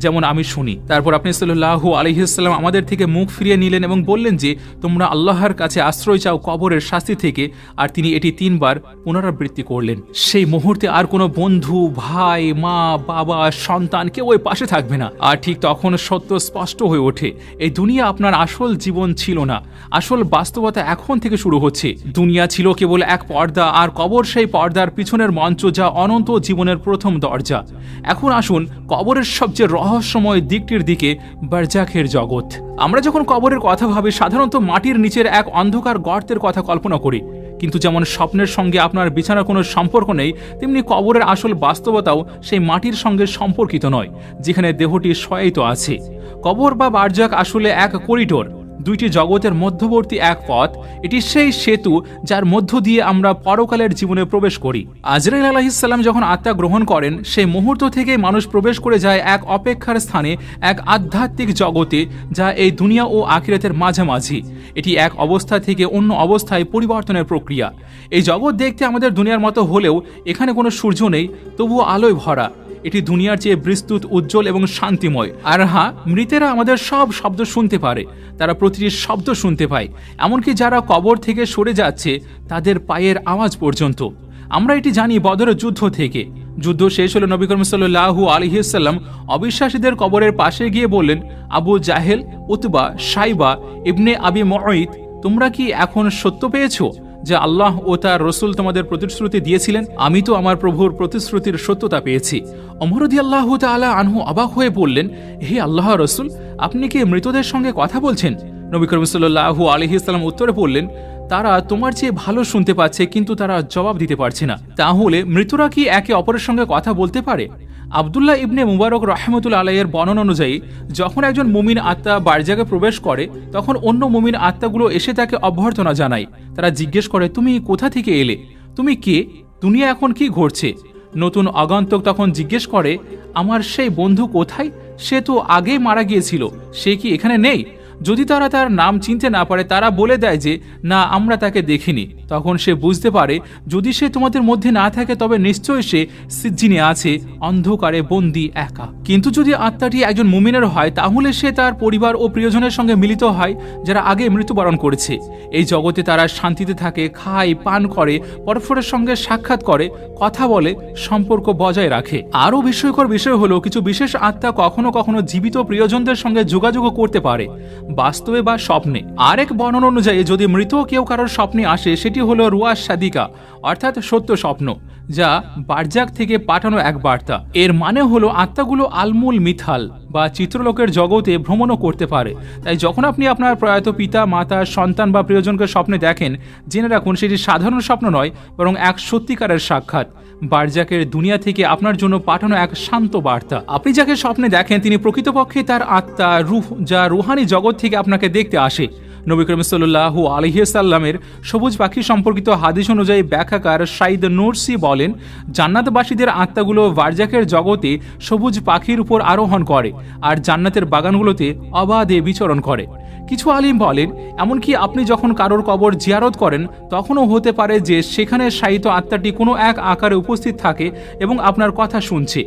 A: যেমন আমি শুনি। তারপর আপনি সাল্লাল্লাহু আলাইহি ওয়াসাল্লাম আমাদের থেকে মুখ ফিরিয়ে নিলেন এবং বললেন যে তোমরা আল্লাহর কাছে আশ্রয় চাও কবরের শাস্তি থেকে। আর তিনি এটি 3 বার পুনরাবৃত্তি করলেন। সেই মুহূর্তে আর কোনো বন্ধু, ভাই, মা, বাবা, সন্তান কেউ ওই পাশে থাকবে না। আর ঠিক তখন সত্য স্পষ্ট হয়ে ওঠে, এই দুনিয়া আপনার আসল জীবন ছিল না। আসল বাস্তবতা এখন থেকে শুরু হচ্ছে। দুনিয়া ছিল কেবল এক পর্দা, আর কবর সেই পর্দার পিছনের মঞ্চ, যা অনন্ত জীবনের প্রথম দরজা। এখন আসুন কবরের সবচেয়ে রহস্যময় দিকটির দিকে, বারজাখের জগৎ। আমরা যখন কবরের কথা ভাবি, সাধারণত মাটির নিচের এক অন্ধকার গর্তের কথা কল্পনা করি। কিন্তু যেমন স্বপ্নের সঙ্গে আপনার বিছানার কোনো সম্পর্ক নেই, তেমনি কবরের আসল বাস্তবতাও সেই মাটির সঙ্গে সম্পর্কিত নয়, যেখানে দেহটি শয়িত আছে। কবর বা বারজাখ আসলে এক করিডোর, 2টি জগতের মধ্যবর্তী এক পথ। এটি সেই সেতু যার মধ্য দিয়ে আমরা পরকালের জীবনে প্রবেশ করি। আজরাইল আলাইহিস সালাম যখন আত্মা গ্রহণ করেন, সেই মুহূর্ত থেকে মানুষ প্রবেশ করে যায় এক অপেক্ষার স্থানে, এক আধ্যাত্মিক জগতে, যা এই দুনিয়া ও আখিরাতের মাঝামাঝি। এটি এক অবস্থা থেকে অন্য অবস্থায় পরিবর্তনের প্রক্রিয়া। এই জগৎ দেখতে আমাদের দুনিয়ার মতো হলেও এখানে কোনো সূর্য নেই, তবুও আলোয় ভরা। এটি দুনিয়ার চেয়ে বিস্তৃত, উজ্জ্বল এবং শান্তিময়। আর হ্যাঁ, মৃতেরা আমাদের সব শব্দ শুনতে পারে, তারা প্রতিটি শব্দ শুনতে পায়, এমনকি যারা কবর থেকে সরে যাচ্ছে তাদের পায়ের আওয়াজ পর্যন্ত। আমরা এটি জানি বদরের যুদ্ধ থেকে। যুদ্ধ শেষ হলে নবী করিম সাল্লাল্লাহু আলাইহি ওয়াসাল্লাম অবিশ্বাসীদের কবরের পাশে গিয়ে বললেন, আবু জাহেল, উতবা, শাইবা, ইবনে আবি মুঈত, তোমরা কি এখন সত্য পেয়েছো যে আল্লাহ ও তার রসুল তোমাদের প্রতিশ্রুতি দিয়েছিলেন? আমি তো আমার প্রভুর প্রতিশ্রুতির সত্যতা পেয়েছি। ওমর রাদিয়াল্লাহু তাআলা আনহু অবাক হয়ে বললেন, হে আল্লাহ রসুল, আপনি কি মৃতদের সঙ্গে কথা বলছেন? নবী করিম সাল্লাল্লাহু আলাইহি ওয়াসাল্লাম উত্তরে বললেন, তারা তোমার চেয়ে ভালো শুনতে পাচ্ছে, কিন্তু তারা জবাব দিতে পারছে না। তাহলে মৃতরা কি একে অপরের সঙ্গে কথা বলতে পারে? আব্দুল্লাহ ইবনে মুবারক রাহমাতুল্লাহ আলাইহির বর্ণনা অনুযায়ী, যখন একজন মুমিন আত্মা বারজাগে প্রবেশ করে, তখন অন্য মুমিন আত্মাগুলো এসে তাকে অভ্যর্থনা জানায়। তারা জিজ্ঞেস করে, তুমি কোথা থেকে এলে? তুমি কে? দুনিয়া এখন কি ঘটছে? নতুন আগন্তুক তখন জিজ্ঞেস করে, আমার সেই বন্ধু কোথায়? সে তো আগেই মারা গিয়েছিল, সে কি এখানে নেই? যদি তারা তার নাম চিনতে না পারে, তারা বলে দেয় যে না, আমরা তাকে দেখিনি। তখন সে বুঝতে পারে, যদি সে তোমাদের মধ্যে না থাকে তবে নিশ্চয়ই সে সিজ্জিনে আছে, অন্ধকারে বন্দী, একা। কিন্তু যদি আত্মাটি একজন মুমিনের হয়, তাহলে সে তার পরিবার ও প্রিয়জনের সঙ্গে মিলিত হয়, যারা আগে মৃত্যুবরণ করেছে। এই জগতে তারা শান্তিতে থাকে, খায়, পান করে, পরস্পরের সঙ্গে সাক্ষাৎ করে, কথা বলে, সম্পর্ক বজায় রাখে। আরও বিস্ময়কর বিষয় হলো, কিছু বিশেষ আত্মা কখনো কখনো জীবিত প্রিয়জনদের সঙ্গে যোগাযোগ করতে পারে, বাস্তবে বা স্বপ্নে। আরেক বর্ণনা অনুযায়ী, যদি মৃত কেউ কারোর স্বপ্নে আসে, সেটি হলো রুয়া সাদিকা, অর্থাৎ সত্য স্বপ্ন, যা বারজাক থেকে পাঠানো এক বার্তা। এর মানে হলো আত্মাগুলো আলমুল মিথাল বা চিত্রলোকের জগতে ভ্রমণও করতে পারে। তাই যখন আপনি আপনার প্রয়াত পিতা, মাতা, সন্তান বা প্রিয়জনকে স্বপ্নে দেখেন, জেনে রাখুন সেটি সাধারণ স্বপ্ন নয়, বরং এক সত্যিকারের সাক্ষাৎ, বারজাকের দুনিয়া থেকে আপনার জন্য পাঠানো এক শান্ত বার্তা। আপনি যাকে স্বপ্নে দেখেন, তিনি প্রকৃতপক্ষে তার আত্মা, রূহ, যা রুহানি জগৎ থেকে আপনাকে দেখতে আসে। নবী করিম সাল্লাল্লাহু আলাইহি ওয়াসাল্লামের সবুজ পাখি সম্পর্কিত হাদিস অনুযায়ী ব্যাখ্যাকার সাইদ নুরসি বলেন, জান্নাতবাসীদের আত্মাগুলো বারজাকের জগতে সবুজ পাখির উপর আরোহণ করে আর জান্নাতের বাগানগুলোতে অবাধে বিচরণ করে। কিছু আলিম বলেন, এমনকি আপনি যখন কারোর কবর জিয়ারত করেন তখনও হতে পারে যে সেখানে শায়িত আত্মাটি কোনো এক আকারে উপস্থিত থাকে এবং আপনার কথা শুনছে।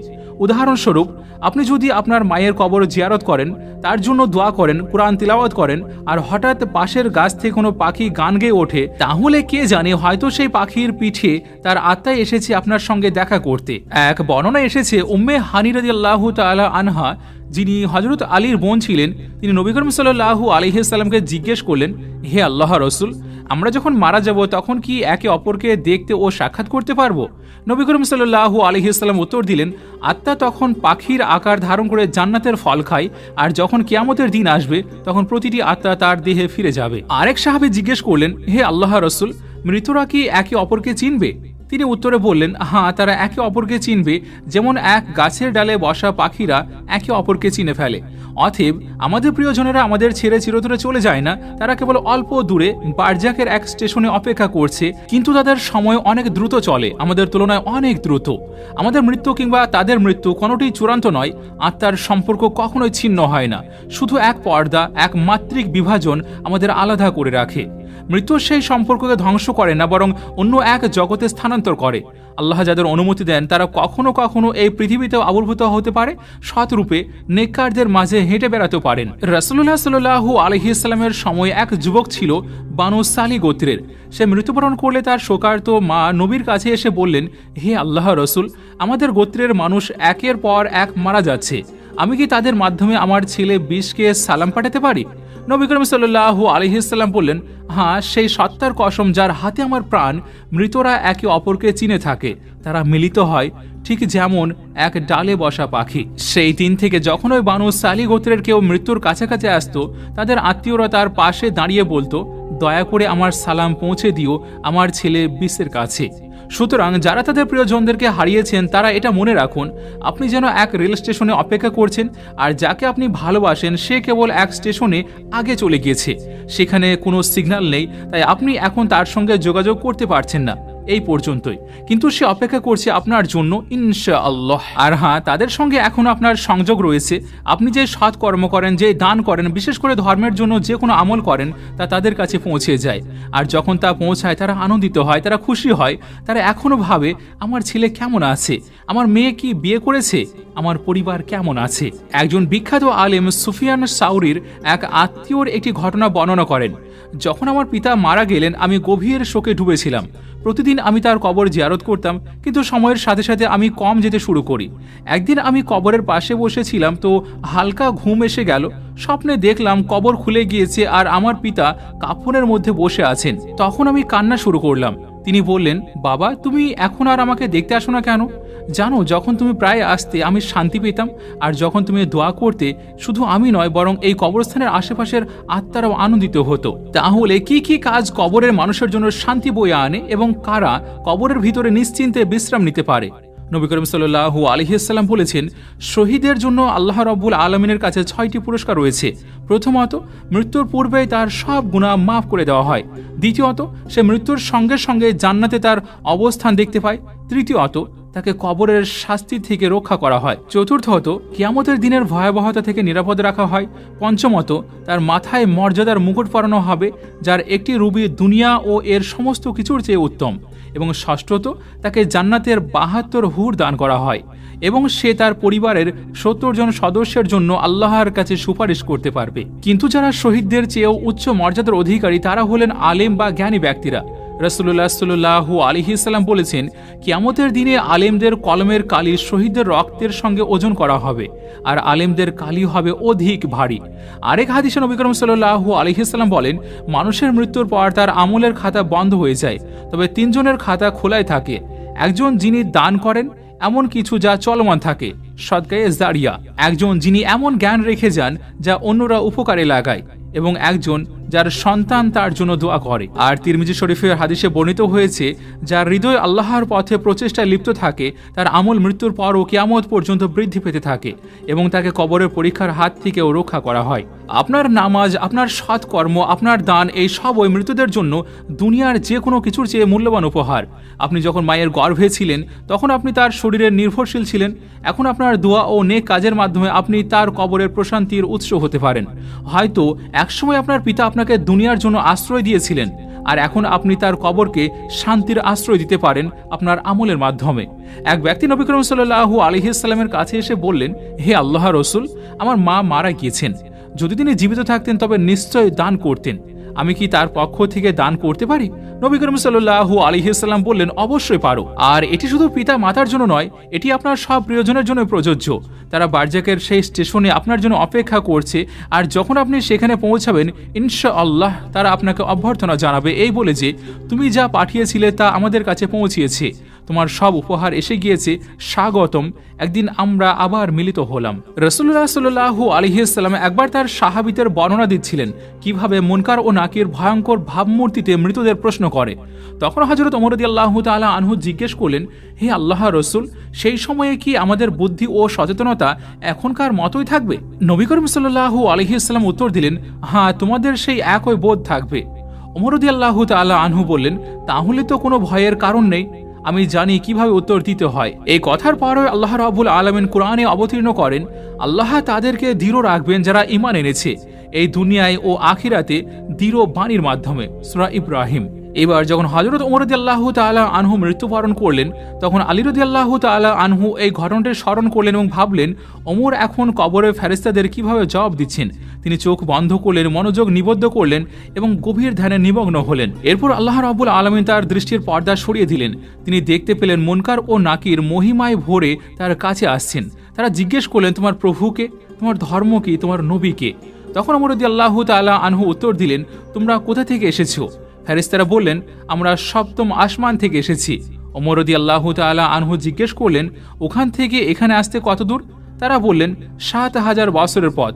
A: উদাহরণস্বরূপ, আপনি যদি আপনার মায়ের কবর জিয়ারত করেন, তার জন্য দোয়া করেন, কুরআন তিলাওয়াত করেন, আর হঠাৎ পাশের গাছ থেকে কোনো পাখি গান গেয়ে ওঠে, তাহলে কে জানে হয়তো সেই পাখির পিঠে তার আত্মা এসেছে আপনার সঙ্গে দেখা করতে। এক বর্ণনা এসেছে, উম্মে হানি রাদিয়াল্লাহু তাআলা আনহা, যিনি হযরত আলীর বোন ছিলেন, তিনি নবী করিম সাল্লাল্লাহু আলাইহি সাল্লামকে জিজ্ঞেস করলেন, হে আল্লাহর রাসূল, আমরা যখন মারা যাব তখন কি একে অপরকে দেখতে ও সাক্ষাৎ করতে পারবো? নবী করিম সাল্লাল্লাহু আলাইহি সাল্লাম উত্তর দিলেন, আত্মা তখন পাখির আকার ধারণ করে জান্নাতের ফল খায়, আর যখন কিয়ামতের দিন আসবে তখন প্রতিটি আত্মা তার দেহে ফিরে যাবে। আরেক সাহাবী জিজ্ঞেস করলেন, হে আল্লাহর রাসূল, মৃতরা কি একে অপরকে চিনবে? তিনি উত্তরে বললেন, হ্যাঁ, তারা একে অপরকে চিনবে, যেমন এক গাছের ডালে বসা পাখিরা একে অপরকে চিনে ফেলে। অতএব আমাদের প্রিয়জনেরা আমাদের ছেড়ে চিরতরে চলে যায় না, তারা কেবল অল্প দূরে বারজাকের এক স্টেশনে অপেক্ষা করছে, কিন্তু তাদের সময় অনেক দ্রুত চলে, আমাদের তুলনায় অনেক দ্রুত। আমাদের মৃত্যু কিংবা তাদের মৃত্যু কোনোটিই চূড়ান্ত নয়। আত্মার সম্পর্ক কখনোই ছিন্ন হয় না, শুধু এক পর্দা, এক মাত্রিক বিভাজন আমাদের আলাদা করে রাখে। মৃত্যু সেই সম্পর্ককে ধ্বংস করে না, বরং অন্য এক জগতে স্থানান্তর করে। আল্লাহ যাদের অনুমতি দেন তারা কখনো কখনো এই পৃথিবীতেও আবির্ভূত হতে পারে, সৎরূপে নেককারদের মাঝে হেঁটে বেড়াতে পারেন। রাসূলুল্লাহ সাল্লাল্লাহু আলাইহি সাল্লামের সময় এক যুবক ছিল বানু সালি গোত্রের। সে মৃত্যুবরণ করলে তার শোকার্ত মা নবীর কাছে এসে বললেন, হে আল্লাহর রাসূল, আমাদের গোত্রের মানুষ একের পর এক মারা যাচ্ছে, আমি কি তাদের মাধ্যমে আমার ছেলে বিশকে সালাম পাঠাতে পারি? নবী করিম সাল্লাল্লাহু আলাইহি সাল্লাম বললেন, হ্যাঁ, সেই সত্তার কসম যার হাতে আমার প্রাণ, মৃতরা একে অপরকে চিনে থাকে, তারা মিলিত হয় ঠিক যেমন এক ডালে বসা পাখি। সেই দিন থেকে যখন ওই বানু সালি গোত্রের কেউ মৃত্যুর কাছাকাছি আসতো, তাদের আত্মীয়রা তার পাশে দাঁড়িয়ে বলতো, দয়া করে আমার সালাম পৌঁছে দিও আমার ছেলে বিশের কাছে। সুতরাং যারা তাদের প্রিয়জনদেরকে হারিয়েছেন তারা এটা মনে রাখুন, আপনি যেন এক রেল স্টেশনে অপেক্ষা করছেন, আর যাকে আপনি ভালোবাসেন সে কেবল এক স্টেশনে আগে চলে গিয়েছে, সেখানে কোনো সিগন্যাল নেই, তাই আপনি এখন তার সঙ্গে যোগাযোগ করতে পারছেন না, এই পর্যন্তই। কিন্তু সে অপেক্ষা করছে আপনার জন্য, ইনশাআল্লাহ। আর হ্যাঁ, তাদের সঙ্গে এখন আপনার সংযোগ রয়েছে। আপনি যে সৎ কর্ম করেন, যে দান করেন, বিশেষ করে ধর্মের জন্য যে কোনো আমল করেন, তা তাদের কাছে পৌঁছে যায়। আর যখন তা পৌঁছায় তারা আনন্দিত হয়, তারা খুশি হয়, তারা এখনো ভাবে, আমার ছেলে কেমন আছে, আমার মেয়ে কি বিয়ে করেছে, আমার পরিবার কেমন আছে। একজন বিখ্যাত আলেম সুফিয়ান সাউরির এক আত্মীয়র একটি ঘটনা বর্ণনা করেন। যখন আমার পিতা মারা গেলেন আমি গভীর শোকে ডুবেছিলাম। প্রতিদিন আমি তার কবর জিয়ারত করতাম, কিন্তু সময়ের সাথে সাথে আমি কম যেতে শুরু করি। একদিন আমি কবরের পাশে বসেছিলাম, তো হালকা ঘুম এসে গেল। স্বপ্নে দেখলাম কবর খুলে গিয়েছে আর আমার পিতা কাফনের মধ্যে বসে আছেন। তখন আমি কান্না শুরু করলাম। তিনি বললেন, বাবা, তুমি এখন আর আমাকে দেখতে আসো না কেন? জানো, যখন তুমি প্রায় আসতে আমি শান্তি পেতাম, আর যখন তুমি দোয়া করতে শুধু আমি নয় বরং এই কবরস্থানের আশেপাশের আত্মারাও আনন্দিত হতো। তাহলে কি কি কাজ কবরের মানুষের জন্য শান্তি বয়ে আনে এবং কারা কবরের ভিতরে নিশ্চিন্তে বিশ্রাম নিতে পারে? নবী করিম সাল্লাল্লাহু আলাইহি সাল্লাম বলেছেন, শহীদের জন্য আল্লাহ রাব্বুল আলামিনের কাছে 6টি পুরস্কার রয়েছে। প্রথমত, মৃত্যুর পূর্বেই তার সব গুনাহ মাফ করে দেওয়া হয়। দ্বিতীয়ত, সে মৃত্যুর সঙ্গে সঙ্গে জান্নাতে তার অবস্থান দেখতে পায়। তৃতীয়ত, তাকে কবরের শাস্তি থেকে রক্ষা করা হয়। চতুর্থত, কিয়ামতের দিনের ভয়াবহতা থেকে নিরাপদ রাখা হয়। পঞ্চমত, তার মাথায় মর্যাদার মুকুট পরানো হবে, যার একটি রুবি দুনিয়া ও এর সমস্ত কিছুর চেয়ে উত্তম। এবং ষষ্ঠত, তাকে জান্নাতের 72 হুর দান করা হয় এবং সে তার পরিবারের 70 জন সদস্যের জন্য আল্লাহর কাছে সুপারিশ করতে পারবে। কিন্তু যারা শহীদদের চেয়েও উচ্চ মর্যাদার অধিকারী তারা হলেন আলেম বা জ্ঞানী ব্যক্তিরা। রাসূলুল্লাহ সাল্লাল্লাহু আলাইহি সাল্লাম বলেছেন, কিয়ামতের দিনে আলেমদের কলমের কালি শহীদদের রক্তের সঙ্গে ওজন করা হবে, আর আলেমদের কালি হবে অধিক ভারী। আরেক হাদিসে নবী করিম সাল্লাল্লাহু আলাইহি সাল্লাম বলেন, মানুষের মৃত্যুর পর তার আমলের খাতা বন্ধ হয়ে যায়, তবে 3 জনের খাতা খোলাই থাকে। একজন যিনি দান করেন এমন কিছু যা চলমান থাকে, সদকায়ে জারিয়া। একজন যিনি এমন জ্ঞান রেখে যান যা অন্যরা উপকারে লাগায়, এবং একজন যার সন্তান তার জন্য দোয়া করে। আর তিরমিজি শরীফের হাদিসে বর্ণিত হয়েছে, যার হৃদয় আল্লাহর পথে প্রচেষ্টায় লিপ্ত থাকে তার আমল মৃত্যুর পরও কিয়ামত পর্যন্ত বৃদ্ধি পেতে থাকে এবং তাকে কবরের পরীক্ষার হাত থেকেও রক্ষা করা হয়। আপনার নামাজ, আপনার সৎকর্ম, আপনার দান, এই সব ওই মৃতদের জন্য দুনিয়ার যে কোনো কিছুর চেয়ে মূল্যবান উপহার। আপনি যখন মায়ের গর্ভে ছিলেন তখন আপনি তার শরীরের নির্ভরশীল ছিলেন। এখন আপনার দোয়া ও নেক কাজের মাধ্যমে আপনি তার কবরের প্রশান্তির উৎস হতে পারেন। হয়তো একসময় আপনার পিতা আপনাকে দুনিয়ার জন্য আশ্রয় দিয়েছিলেন, আর এখন আপনি তার কবরকে শান্তির আশ্রয় দিতে পারেন আপনার আমলের মাধ্যমে। এক ব্যক্তি নবী করিম সাল্লাল্লাহু আলাইহি সাল্লামের কাছে এসে বললেন, হে আল্লাহর রাসূল, আমার মা মারা গিয়েছেন। যদি তিনি জীবিত থাকতেন তবে নিশ্চয় দান করতেন। আমি কি তার পক্ষ থেকে দান করতে পারি? নবী করিম সাল্লাল্লাহু আলাইহি সাল্লাম বললেন, অবশ্যই পারো। আর এটি শুধু পিতা মাতার জন্য নয়, এটি আপনার সব প্রিয়জনের জন্য প্রযোজ্য। তারা বারজাকের সেই স্টেশনে আপনার জন্য অপেক্ষা করছে, আর যখন আপনি সেখানে পৌঁছাবেন ইনশাআল্লাহ তারা আপনাকে অভ্যর্থনা জানাবে এই বলে যে, তুমি যা পাঠিয়েছিলে তা আমাদের কাছে পৌঁছিয়েছে, তোমার সব উপহার এসে গিয়েছে, স্বাগতম, একদিন আমরা আবার মিলিত হলাম। রাসূলুল্লাহ সাল্লাল্লাহু আলাইহি সাল্লাম একবার তার সাহাবীদের বর্ণনা দিচ্ছিলেন কিভাবে মুনকার ও নাকির ভয়ঙ্কর ভাবমূর্তিতে মৃতদের প্রশ্ন করে। তখন হযরত ওমর রাদিয়াল্লাহু তাআলা আনহু জিজ্ঞেস করলেন, হে আল্লাহর রাসূল, সেই সময়ে কি আমাদের বুদ্ধি ও সচেতনতা এখনকার মতোই থাকবে? নবী করিম সাল্লাল্লাহু আলাইহি সাল্লাম উত্তর দিলেন, হ্যাঁ, তোমাদের সেই একই বোধ থাকবে। ওমর রাদিয়াল্লাহু তাআলা আনহু বললেন, তাহলে তো কোনো ভয়ের কারণ নেই, আমি জানি কিভাবে উত্তর দিতে হয়। এই কথার পরে আল্লাহ রাব্বুল আলামিন কুরআনে অবতীর্ণ করেন, আল্লাহ তাদেরকে দৃঢ় রাখবেন যারা ঈমান এনেছে, এই দুনিয়ায় ও আখিরাতে দৃঢ় বাণীর মাধ্যমে। সূরা ইব্রাহিম। এবার যখন হযরত ওমর রাদিয়াল্লাহু তাআলা আনহু মৃত্যুবরণ করলেন, তখন আলী রাদিয়াল্লাহু তাআলা আনহু এই ঘটনাটি স্মরণ করলেন এবং ভাবলেন, ওমর এখন কবরে ফেরেশতাদের কিভাবে জবাব দিচ্ছেন। তিনি চোখ বন্ধ করলেন, মনোযোগ নিবদ্ধ করলেন এবং গভীর ধ্যানে নিমগ্ন হলেন। এরপর আল্লাহ রাব্বুল আলামিন তার দৃষ্টির পর্দা সরিয়ে দিলেন। তিনি দেখতে পেলেন মুনকার ও নাকির মহিমায় ভরে তার কাছে আসছেন। তারা জিজ্ঞেস করলেন, তোমার প্রভুকে, তোমার ধর্ম কি, তোমার নবীকে? তখন ওমর রাদিয়াল্লাহু তাআলা আনহু উত্তর দিলেন, তোমরা কোথা থেকে এসেছো? ফেরেশতারা বললেন, আমরা সপ্তম আসমান থেকে এসেছি। ওমর রাদিয়াল্লাহু তাআলা আনহু জিজ্ঞেস করলেন, ওখান থেকে এখানে আসতে কত দূর? তারা বললেন, ৭,০০০ বছরের পথ।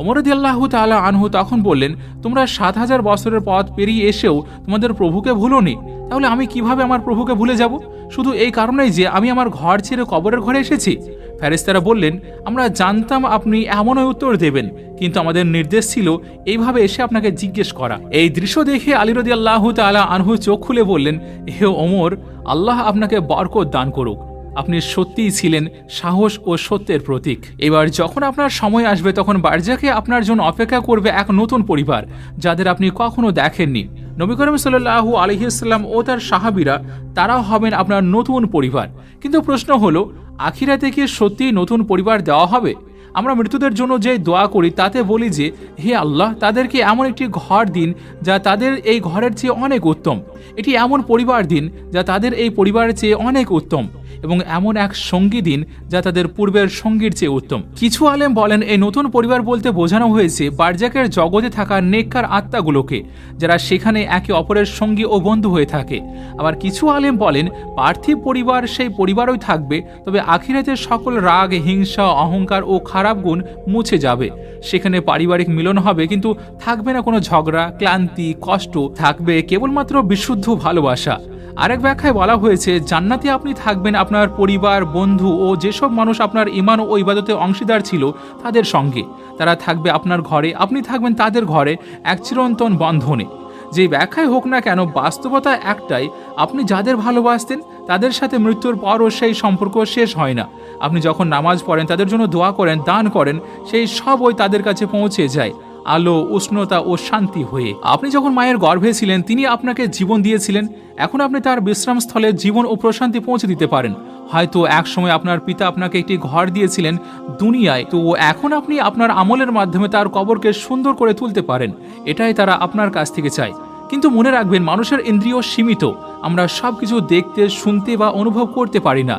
A: ওমর রাদিয়াল্লাহু তাআলা আনহু তখন বললেন, তোমরা ৭,০০০ বছরের পথ পেরিয়ে এসেও তোমাদের প্রভুকে ভুলোনি, তাহলে আমি কিভাবে আমার প্রভুকে ভুলে যাব? শুধু এই কারণেই যে আমি আমার ঘর ছেড়ে কবরের ঘরে এসেছি? ফেরেশতারা বললেন, আমরা জানতাম আপনি এমনই উত্তর দেবেন, কিন্তু আমাদের নির্দেশ ছিল এইভাবে এসে আপনাকে জিজ্ঞেস করা। এই দৃশ্য দেখে আলী রাদিয়াল্লাহু তাআলা আনহু চোখ খুলে বললেন, হে ওমর, আল্লাহ আপনাকে বরকত দান করুক। আপনি সত্যিই ছিলেন সাহস ও সত্যের প্রতীক। এবার যখন আপনার সময় আসবে তখন বারজাকে আপনার জন্য অপেক্ষা করবে এক নতুন পরিবার, যাদের আপনি কখনো দেখেননি। নবী করিম সাল্লাল্লাহু আলাইহি সাল্লাম ও তার সাহাবীরা, তারাও হবেন আপনার নতুন পরিবার। কিন্তু প্রশ্ন হলো, আখিরাতে কি সত্যিই নতুন পরিবার দেওয়া হবে? আমরা মৃতদের জন্য যে দোয়া করি তাতে বলি যে, হে আল্লাহ, তাদেরকে এমন একটি ঘর দিন যা তাদের এই ঘরের চেয়ে অনেক উত্তম, এটি এমন পরিবার দিন যা তাদের এই পরিবারের চেয়ে অনেক উত্তম, এবং এমন এক সঙ্গী দিন যা তাদের পূর্বের সঙ্গীর চেয়ে উত্তম। কিছু আলেম বলেন, এই নতুন পরিবার বলতে বোঝানো হয়েছে বারজাকের জগতে থাকা নেককার আত্মাগুলোকে, যারা সেখানে একে অপরের সঙ্গী ও বন্ধু হয়ে থাকে। আবার কিছু আলেম বলেন, পার্থিব পরিবার সেই পরিবারই থাকবে, তবে আখিরাতের সকল রাগ, হিংসা, অহংকার ও খারাপ গুণ মুছে যাবে। সেখানে পারিবারিক মিলন হবে, কিন্তু থাকবে না কোনো ঝগড়া, ক্লান্তি, কষ্ট, থাকবে কেবলমাত্র বিশুদ্ধ ভালোবাসা। আরেক ব্যাখ্যায় বলা হয়েছে, জান্নাতে আপনি থাকবেন আপনার পরিবার, বন্ধু ও যেসব মানুষ আপনার ঈমান ও ইবাদতে অংশীদার ছিল তাদের সঙ্গে। তারা থাকবে আপনার ঘরে, আপনি থাকবেন তাদের ঘরে, এক চিরন্তন বন্ধনে। যে ব্যাখ্যায় হোক না কেন, বাস্তবতা একটাই, আপনি যাদের ভালোবাসতেন তাদের সাথে মৃত্যুর পরও সেই সম্পর্ক শেষ হয় না। আপনি যখন নামাজ পড়েন, তাদের জন্য দোয়া করেন, দান করেন, সেই সবই তাদের কাছে পৌঁছে যায় আলো, উষ্ণতা ও শান্তি হয়ে। আপনি যখন মায়ের গর্ভে ছিলেন তিনি আপনাকে জীবন দিয়েছিলেন, এখন আপনি তার বিশ্রামস্থলে জীবন ও প্রশান্তি পৌঁছে দিতে পারেন। হয়তো এক সময় আপনার পিতা আপনাকে একটি ঘর দিয়েছিলেন দুনিয়ায়, তো এখন আপনি আপনার আমলের মাধ্যমে তার কবরকে সুন্দর করে তুলতে পারেন। এটাই তারা আপনার কাছ থেকে চায়। কিন্তু মনে রাখবেন, মানুষের ইন্দ্রিয় সীমিত, আমরা সবকিছু দেখতে, শুনতে বা অনুভব করতে পারি না।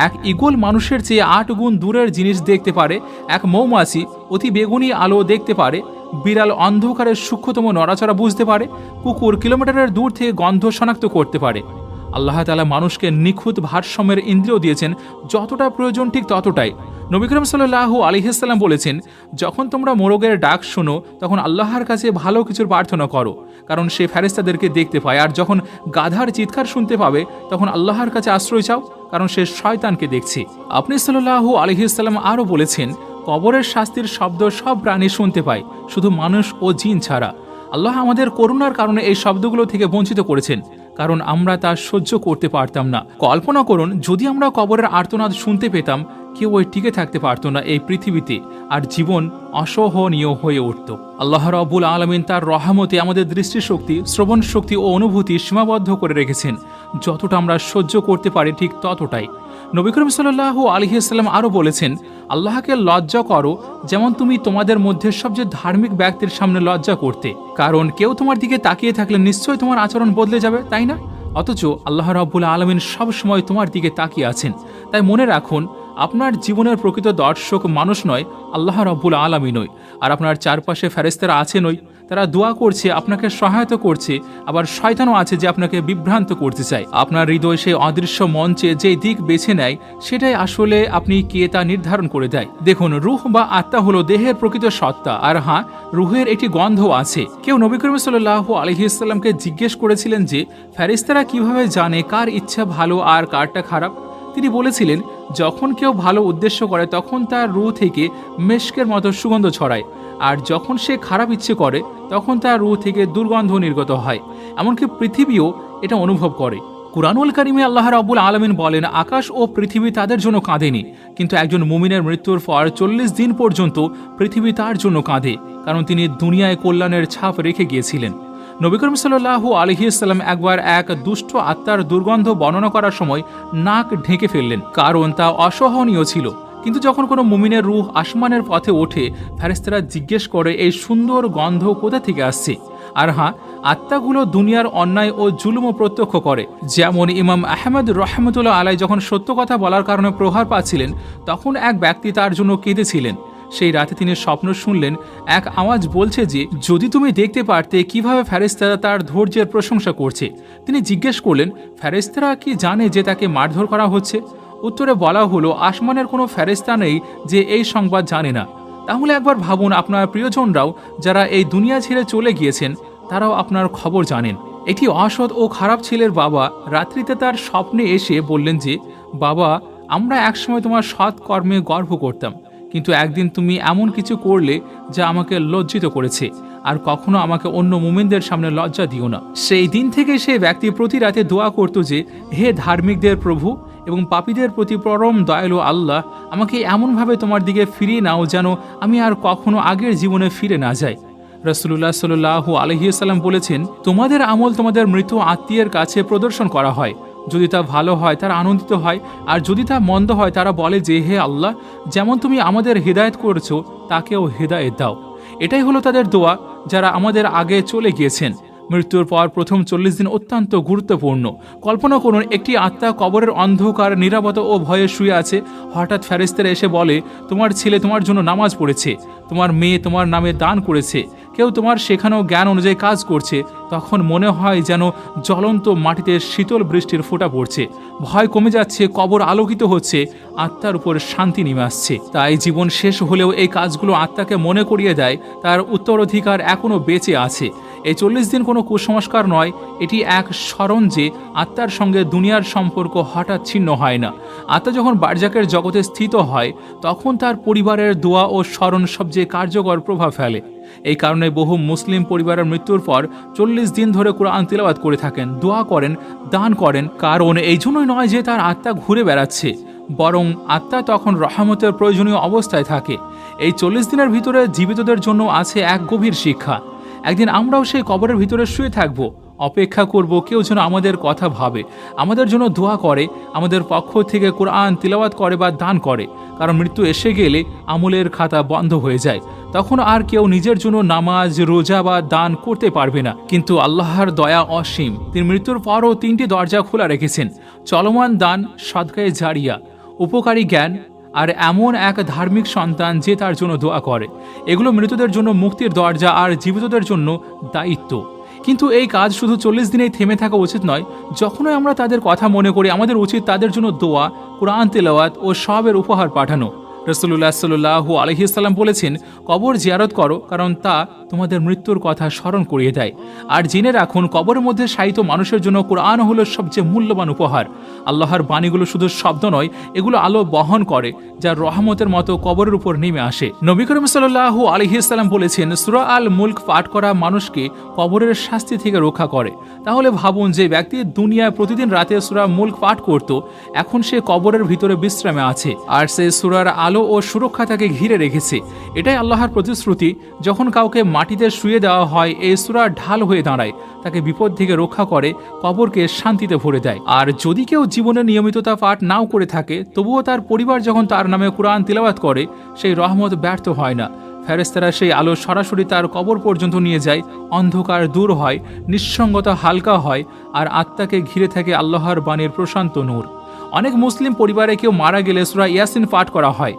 A: এক ঈগল মানুষের চেয়ে ৮ গুণ দূরের জিনিস দেখতে পারে, এক মৌমাছি অতি বেগুনি আলো দেখতে পারে, বিড়াল অন্ধকারের সূক্ষ্মতম নড়াচড়া বুঝতে পারে, কুকুর কিলোমিটারের দূর থেকে গন্ধ শনাক্ত করতে পারে। আল্লাহ তাআলা মানুষকে নিখুঁত ভারসাম্যের ইন্দ্রিয় দিয়েছেন, যতটা প্রয়োজন ঠিক ততটাই। নবী করিম সাল্লাল্লাহু আলাইহি ওয়াসাল্লাম বলেছেন, যখন তোমরা মোরগের ডাক শোনো তখন আল্লাহর কাছে ভালো কিছুর প্রার্থনা করো, কারণ সে ফেরেশতাদেরকে দেখতে পায়। আর যখন গাধার চিৎকার শুনতে পাবে তখন আল্লাহর কাছে আশ্রয় চাও, কারণ সে শয়তানকে দেখছে। আপনি সাল্লাল্লাহু আলাইহি ওয়াসাল্লাম আরও বলেছেন, কবরের শাস্তির শব্দ সব প্রাণী শুনতে পায়, শুধু মানুষ ও জিন ছাড়া। আল্লাহ আমাদের করুণার কারণে এই শব্দগুলো থেকে বঞ্চিত করেছেন, কারণ আমরা তা সহ্য করতে পারতাম না। কল্পনা করুন, যদি আমরা কবরের আর্তনাদ শুনতে পেতাম, কেউ ওই টিকে থাকতে পারত না এই পৃথিবীতে, আর জীবন অসহনীয় হয়ে উঠত। আল্লাহ রাব্বুল আলামিন তার রহমতে আমাদের দৃষ্টিশক্তি, শ্রবণ শক্তি ও অনুভূতি সীমাবদ্ধ করে রেখেছেন। যতটা আমরা সহ্য করতে পারি ঠিক ততটাই। নবী করিম সাল্লাল্লাহু আলাইহি ওয়াসাল্লাম আরও বলেছেন, আল্লাহকে লজ্জা করো যেমন তুমি তোমাদের মধ্যে সবচেয়ে ধার্মিক ব্যক্তির সামনে লজ্জা করতে, কারণ কেউ তোমার দিকে তাকিয়ে থাকলে নিশ্চয়ই তোমার আচরণ বদলে যাবে, তাই না? অথচ আল্লাহ রাব্বুল আলামিন সব সময় তোমার দিকে তাকিয়ে আছেন। তাই মনে রাখুন, আপনার জীবনের প্রকৃত দর্শক মানুষ নয়, আল্লাহ রাব্বুল আলামিনই। আর আপনার চারপাশে ফেরেশতারা আছেনই, তারা দোয়া করছে, আপনাকে সহায়তা করছে। আবার শয়তানও আছে যে আপনাকে বিভ্রান্ত করতে চায়। আপনার হৃদয় সেই অদৃশ্য মঞ্চে যেই দিক বেছে নেয়, সেটাই আসলে আপনি কে তা নির্ধারণ করে দেয়। দেখুন, রূহ বা আত্মা হলো দেহের প্রকৃত সত্তা। আর হ্যাঁ, রূহের একটি গন্ধ আছে। কেউ নবী করিম সাল্লাল্লাহু আলাইহি ওয়াসাল্লামকে জিজ্ঞেস করেছিলেন যে ফেরেশতারা কিভাবে জানে কার ইচ্ছা ভালো আর কারটা খারাপ। তিনি বলেছিলেন, যখন কেউ ভালো উদ্দেশ্য করে তখন তার রূহ থেকে মেশকের মতো সুগন্ধ ছড়ায়, আর যখন সে খারাপ ইচ্ছে করে তখন তার রূহ থেকে দুর্গন্ধ নির্গত হয়। এমনকি পৃথিবীও এটা অনুভব করে। কুরআনুল কারীমে আল্লাহ রাব্বুল আলামিন বলেন, আকাশ ও পৃথিবী তাদের জন্য কাঁদেনি, কিন্তু একজন মুমিনের মৃত্যুর পর 40 দিন পর্যন্ত পৃথিবী তার জন্য কাঁদে, কারণ তিনি দুনিয়ায় কল্যাণের ছাপ রেখে গিয়েছিলেন। নবী করিম সাল্লাল্লাহু আলাইহি ওয়াসাল্লাম একবার এক দুষ্ট আত্মার দুর্গন্ধ বর্ণনা করার সময় নাক ঢেকে ফেললেন, কারণ তা অসহনীয় ছিল। কিন্তু যখন কোনো মুমিনের রূহ আসমানের পথে ওঠে, ফেরেশতারা জিজ্ঞেস করে এই সুন্দর গন্ধ কোথা থেকে আসছে। আর হ্যাঁ, আত্মাগুলো দুনিয়ার অন্যায় ও জুলুমও প্রত্যক্ষ করে। যেমন ইমাম আহমদ রহমতুল্লাহ আলাই যখন সত্য কথা বলার কারণে প্রহার পাচ্ছিলেন, তখন এক ব্যক্তি তার জন্য কেঁদেছিলেন। সেই রাতে তিনি স্বপ্ন শুনলেন, এক আওয়াজ বলছে যে যদি তুমি দেখতে পারতে কিভাবে ফেরেশতারা তার ধৈর্যের প্রশংসা করছে। তিনি জিজ্ঞেস করলেন, ফেরেশতারা কি জানে যে তাকে মারধর করা হচ্ছে? উত্তরে বলা হলো, আসমানের কোনো ফেরেশতা নেই যে এই সংবাদ জানে না। তাহলে একবার ভাবুন, আপনার প্রিয়জনরাও যারা এই দুনিয়া ছেড়ে চলে গিয়েছেন, তারাও আপনার খবর জানেন। একটি অসৎ ও খারাপ ছেলের বাবা রাত্রিতে তার স্বপ্নে এসে বললেন যে, বাবা, আমরা একসময় তোমার সৎ কর্মে গর্ব করতাম, কিন্তু একদিন তুমি এমন কিছু করলে যা আমাকে লজ্জিত করেছে, আর কখনো আমাকে অন্য মুমিনদের সামনে লজ্জা দিও না। সেই দিন থেকে সেই ব্যক্তি প্রতি রাতে দোয়া করত যে, হে ধার্মিকদের প্রভু এবং পাপীদের প্রতি পরম দয়ালু আল্লাহ, আমাকে এমনভাবে তোমার দিকে ফিরিয়ে নাও যেন আমি আর কখনো আগের জীবনে ফিরে না যাই। রাসূলুল্লাহ সাল্লাল্লাহু আলাইহি ওয়াসাল্লাম বলেছেন, তোমাদের আমল তোমাদের মৃত আত্মীয়ের কাছে প্রদর্শন করা হয়। যদি তা ভালো হয় তারা আনন্দিত হয়, আর যদি তা মন্দ হয় তারা বলে যে, হে আল্লাহ, যেমন তুমি আমাদের হেদায়েত করেছো তাকেও হেদায়েত দাও। এটাই হলো তাদের দোয়া যারা আমাদের আগে চলে গিয়েছেন। মৃত্যুর পর প্রথম 40 দিন অত্যন্ত গুরুত্বপূর্ণ। কল্পনা করুন, একটি আত্মা কবরের অন্ধকার, নীরবতা ও ভয়ে শুয়ে আছে। হঠাৎ ফেরেশতারা এসে বলে, তোমার ছেলে তোমার জন্য নামাজ পড়েছে, তোমার মেয়ে তোমার নামে দান করেছে, কেউ তোমার শেখানো জ্ঞান অনুযায়ী কাজ করছে। তখন মনে হয় যেন জ্বলন্ত মাটিতে শীতল বৃষ্টির ফোঁটা পড়ছে। ভয় কমে যাচ্ছে, কবর আলোকিত হচ্ছে, আত্মার উপর শান্তি নেমে আসছে। তাই জীবন শেষ হলেও এই কাজগুলো আত্মাকে মনে করিয়ে দেয় তার উত্তরাধিকার এখনও বেঁচে আছে। এই 40 দিন কোনো কুসংস্কার নয়, এটি এক স্মরণ যে আত্মার সঙ্গে দুনিয়ার সম্পর্ক হঠাৎ ছিন্ন হয় না। আত্মা যখন বারজাকের জগতে স্থিত হয়, তখন তার পরিবারের দোয়া ও স্মরণ সবচেয়ে কার্যকর প্রভাব ফেলে। এই কারণে বহু মুসলিম পরিবারের মৃত্যুর পর 40 দিন ধরে কোরআন তিলাওয়াত করে থাকেন, দোয়া করেন, দান করেন। কারণ এই জন্যই নয় যে তার আত্মা ঘুরে বেড়াচ্ছে, বরং আত্মা তখন রহমতের প্রয়োজনীয় অবস্থায় থাকে। এই 40 দিনের ভিতরে জীবিতদের জন্য আছে এক গভীর শিক্ষা। একদিন আমরাও সেই কবরের ভিতরে শুয়ে থাকব, অপেক্ষা করব কেউ যেন আমাদের কথা ভাবে, আমাদের জন্য দোয়া করে, আমাদের পক্ষ থেকে কোরআন তিলাওয়াত করে বা দান করে। কারণ মৃত্যু এসে গেলে আমলের খাতা বন্ধ হয়ে যায়। তখন আর কেউ নিজের জন্য নামাজ, রোজা বা দান করতে পারবে না। কিন্তু আল্লাহর দয়া অসীম। তিনি মৃত্যুর পরও 3টি দরজা খোলা রেখেছেন: চলমান দান, সদকায়ে জারিয়া, উপকারী জ্ঞান, আর এমন এক ধার্মিক সন্তান যে তার জন্য দোয়া করে। এগুলো মৃতদের জন্য মুক্তির দরজা আর জীবিতদের জন্য দায়িত্ব। কিন্তু এই কাজ শুধু 40 দিনেই থেমে থাকা উচিত নয়। যখনই আমরা তাদের কথা মনে করি, আমাদের উচিত তাদের জন্য দোয়া, কুরআন তেলাওয়াত ও সবের উপহার পাঠানো। রাসূলুল্লাহ সাল্লাল্লাহু আলাইহি সাল্লাম বলেছেন, কবর জিয়ারত করো, কারণ তা তোমাদের মৃত্যুর কথা স্মরণ করিয়ে দেয়। আর জেনে রাখুন, কবরের মধ্যে শায়িত মানুষের জন্য কুরআন হলো সবচেয়ে মূল্যবান উপহার। আল্লাহর বাণীগুলো শুধু শব্দ নয়, এগুলো আলো বহন করে, যা রহমতের মতো কবরের উপর নেমে আসে। নবী করিম সাল্লাল্লাহু আলাইহি সাল্লাম বলেছেন, সূরা আল মুলক পাঠ করা মানুষকে কবরের শাস্তি থেকে রক্ষা করে। তাহলে ভাবুন, যে ব্যক্তি দুনিয়ায় প্রতিদিন রাতে সূরা মুলক পাঠ করত, এখন সে কবরের ভিতরে বিশ্রামে আছে, আর সে সূরার আলো ও সুরক্ষা তাকে ঘিরে রেখেছে। এটাই আল্লাহর প্রতিশ্রুতি। যখন কাউকে মাটিতে শুয়ে দেওয়া হয়, এই সূরা ঢাল হয়ে দাঁড়ায়, তাকে বিপদ থেকে রক্ষা করে, কবরকে শান্তিতে ভরে দেয়। আর যদি কেউ জীবনে নিয়মিততা পাঠ নাও করে থাকে, তবুও তার পরিবার যখন তার নামে কুরআন তিলাওয়াত করে, সেই রহমত ব্যর্থ হয় না। ফেরেশতারা সেই আলো সরাসরি তার কবর পর্যন্ত নিয়ে যায়, অন্ধকার দূর হয়, নিঃসঙ্গতা হালকা হয়, আর আত্মাকে ঘিরে থাকে আল্লাহর বাণীর প্রশান্ত নূর। অনেক মুসলিম পরিবারে কেউ মারা গেলে সূরা ইয়াসিন পাঠ করা হয়।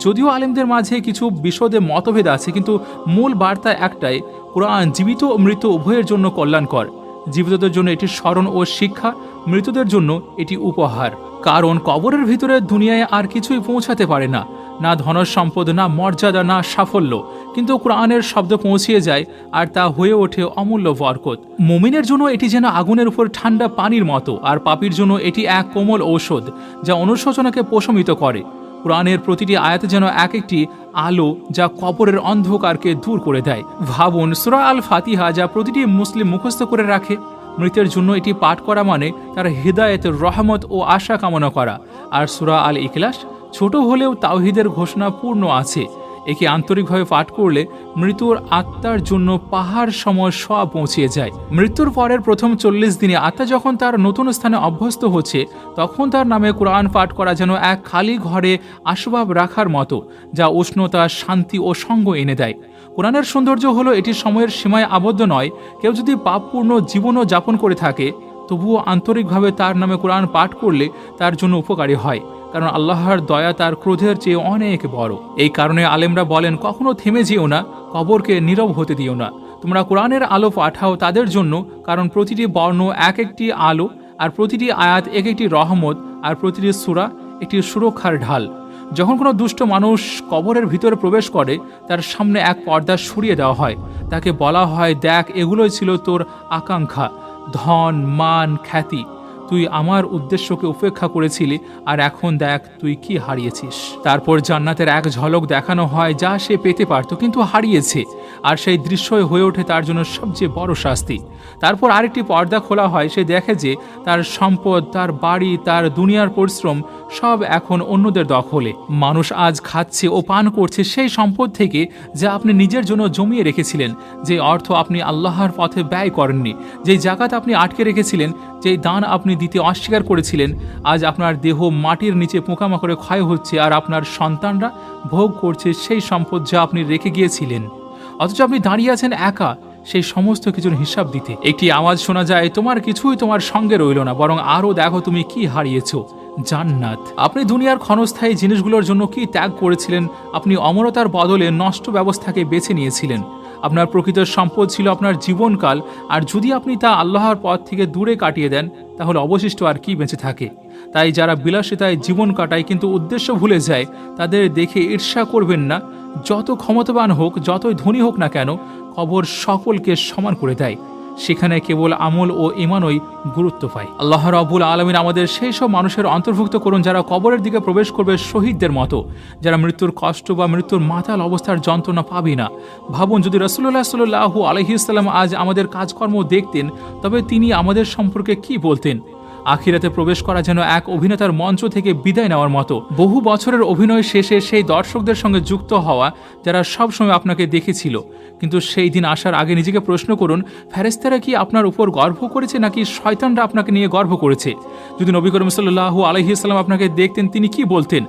A: যদিও আলেমদের মাঝে কিছু বিশদে মতভেদ আছে, কিন্তু মূল বার্তা একটাই, কুরআন জীবিত ও মৃত উভয়ের জন্য কল্যাণকর। জীবিতদের জন্য এটি স্মরণ ও শিক্ষা, মৃতদের জন্য এটি উপহার। কারণ কবরের ভিতরে দুনিয়ায় আর কিছুই পৌঁছাতে পারে না, না ধন সম্পদ, না মর্যাদা, না সাফল্য, কিন্তু কোরআনের শব্দ পৌঁছিয়ে যায়, আর তা হয়ে ওঠে অমূল্য বরকত। মুমিনের জন্য এটি যেন আগুনের উপর ঠান্ডা পানির মতো, আর পাপীর জন্য এটি এক কোমল ঔষধ, যা অনুশোচনাকে প্রশমিত করে। কোরআনের প্রতিটি আয়াত যেন এক একটি আলো, যা কবরের অন্ধকারকে দূর করে দেয়। ভাবুন, সূরা আল ফাতিহা যা প্রতিটি মুসলিম মুখস্থ করে রাখে, মৃতের জন্য এটি পাঠ করা মানে তার হিদায়াতের রহমত ও আশা কামনা করা। আর সূরা আল ইখলাস ছোট হলেও তাওহীদের ঘোষণা পূর্ণ আছে। একে আন্তরিকভাবে পাঠ করলে মৃত্যুর আত্মার জন্য পাহাড় সময় সব পৌঁছিয়ে যায়। মৃত্যুর পরের প্রথম 40 দিনে আত্মা যখন তার নতুন স্থানে অভ্যস্ত হচ্ছে, তখন তার নামে কোরআন পাঠ করা যেন এক খালি ঘরে আসবাব রাখার মতো, যা উষ্ণতা, শান্তি ও সঙ্গ এনে দেয়। কোরআনের সৌন্দর্য হলো এটি সময়ের সীমায় আবদ্ধ নয়। কেউ যদি পাপপূর্ণ জীবনও যাপন করে থাকে, তবুও আন্তরিকভাবে তার নামে কোরআন পাঠ করলে তার জন্য উপকারী হয়, কারণ আল্লাহর দয়া তার ক্রোধের চেয়ে অনেক বড়। এই কারণে আলেমরা বলেন, কখনো থেমে যেও না, কবরকে নীরব হতে দিও না। তোমরা কোরআনের আলো পাঠাও তাদের জন্য, কারণ প্রতিটি বর্ণ এক একটি আলো, আর প্রতিটি আয়াত এক একটি রহমত, আর প্রতিটি সূরা একটি সুরক্ষার ঢাল। যখন কোনো দুষ্ট মানুষ কবরের ভিতরে প্রবেশ করে, তার সামনে এক পর্দা সরিয়ে দেওয়া হয়। তাকে বলা হয়, দেখ, এগুলোই ছিল তোর আকাঙ্ক্ষা, ধন, মান, খ্যাতি। তুই আমার উদ্দেশ্যকে উপেক্ষা করেছিলি, আর এখন দেখ তুই কি হারিয়েছিস। তারপর জান্নাতের এক ঝলক দেখানো হয়, যা সে পেতে পারত কিন্তু হারিয়েছে, আর সেই দৃশ্যই হয়ে ওঠে তার জন্য সবচেয়ে বড় শাস্তি। তারপর আরেকটি পর্দা খোলা হয়, সে দেখে যে তার সম্পদ, তার বাড়ি, তার দুনিয়ার পরিশ্রম সব এখন অন্যদের দখলে। মানুষ আজ খাচ্ছে ও পান করছে সেই সম্পদ থেকে, যা আপনি নিজের জন্য জমিয়ে রেখেছিলেন, যে অর্থ আপনি আল্লাহর পথে ব্যয় করেননি, যেই জাকাত আপনি আটকে রেখেছিলেন, যেই দান আপনি দিতে অস্বীকার করেছিলেন। আজ আপনার দেহ মাটির নিচে পোকামাকড়ে ক্ষয় হচ্ছে, আর আপনার সন্তানরা ভোগ করছে সেই সম্পদ যা আপনি রেখে গিয়েছিলেন। অথচ আপনি দাঁড়িয়ে আছেন একা সেই সমস্ত কিছুর হিসাব দিতে। একটি আওয়াজ শোনা যায়, তোমার কিছুই তোমার সঙ্গে রইল না, বরং আরও দেখো তুমি কি হারিয়েছ, জান্নাত। আপনি দুনিয়ার ক্ষণস্থায়ী জিনিসগুলোর জন্য কি ত্যাগ করেছিলেন? আপনি অমরতার বদলে নষ্ট ব্যবস্থাকে বেছে নিয়েছিলেন। আপনার প্রকৃত সম্পদ ছিল আপনার জীবনকাল, আর যদি আপনি তা আল্লাহর পথ থেকে দূরে কাটিয়ে দেন, তাহলে অবশিষ্ট আর কি বেঁচে থাকে? তাই যারা বিলাসিতায় জীবন কাটায় কিন্তু উদ্দেশ্য ভুলে যায়, তাদের দেখে ঈর্ষা করবেন না। যত ক্ষমতাবান হোক, যতই ধনী হোক না কেন, কবর সকলকে সমান করে দেয়। সেখানে কেবল আমল ও ঈমানই গুরুত্ব পায়। আল্লাহ রাব্বুল আলামিন আমাদের সেই সব মানুষের অন্তর্ভুক্ত করুন, যারা কবরের দিকে প্রবেশ করবে শহীদদের মতো, যারা মৃত্যুর কষ্ট বা মৃত্যুর মাতাল অবস্থার যন্ত্রণা পাবে না। ভাবুন, যদি রাসূলুল্লাহ সাল্লাল্লাহু আলাইহি ওয়াসাল্লাম আজ আমাদের কাজকর্ম দেখতেন, তবে তিনি আমাদের সম্পর্কে কি বলতেন? আখিরাতে প্রবেশ করা যেন এক অভিনেতার মঞ্চ থেকে বিদায় নেওয়ার মতো। বহু বছরের অভিনয় শেষে সেই দর্শকদের সঙ্গে যুক্ত হওয়া, যারা সবসময় আপনাকে দেখেছিল, কিন্তু সেই দিন আসার আগে নিজেকে প্রশ্ন করুন, ফেরেশতারা কি আপনার উপর গর্ব করেছে, নাকি শয়তানরা আপনাকে নিয়ে গর্ব করেছে? যদি নবী করিম সাল্লাল্লাহু আলাইহি ওয়াসাল্লাম আপনাকে দেখতেন, তিনি কি বলতেন?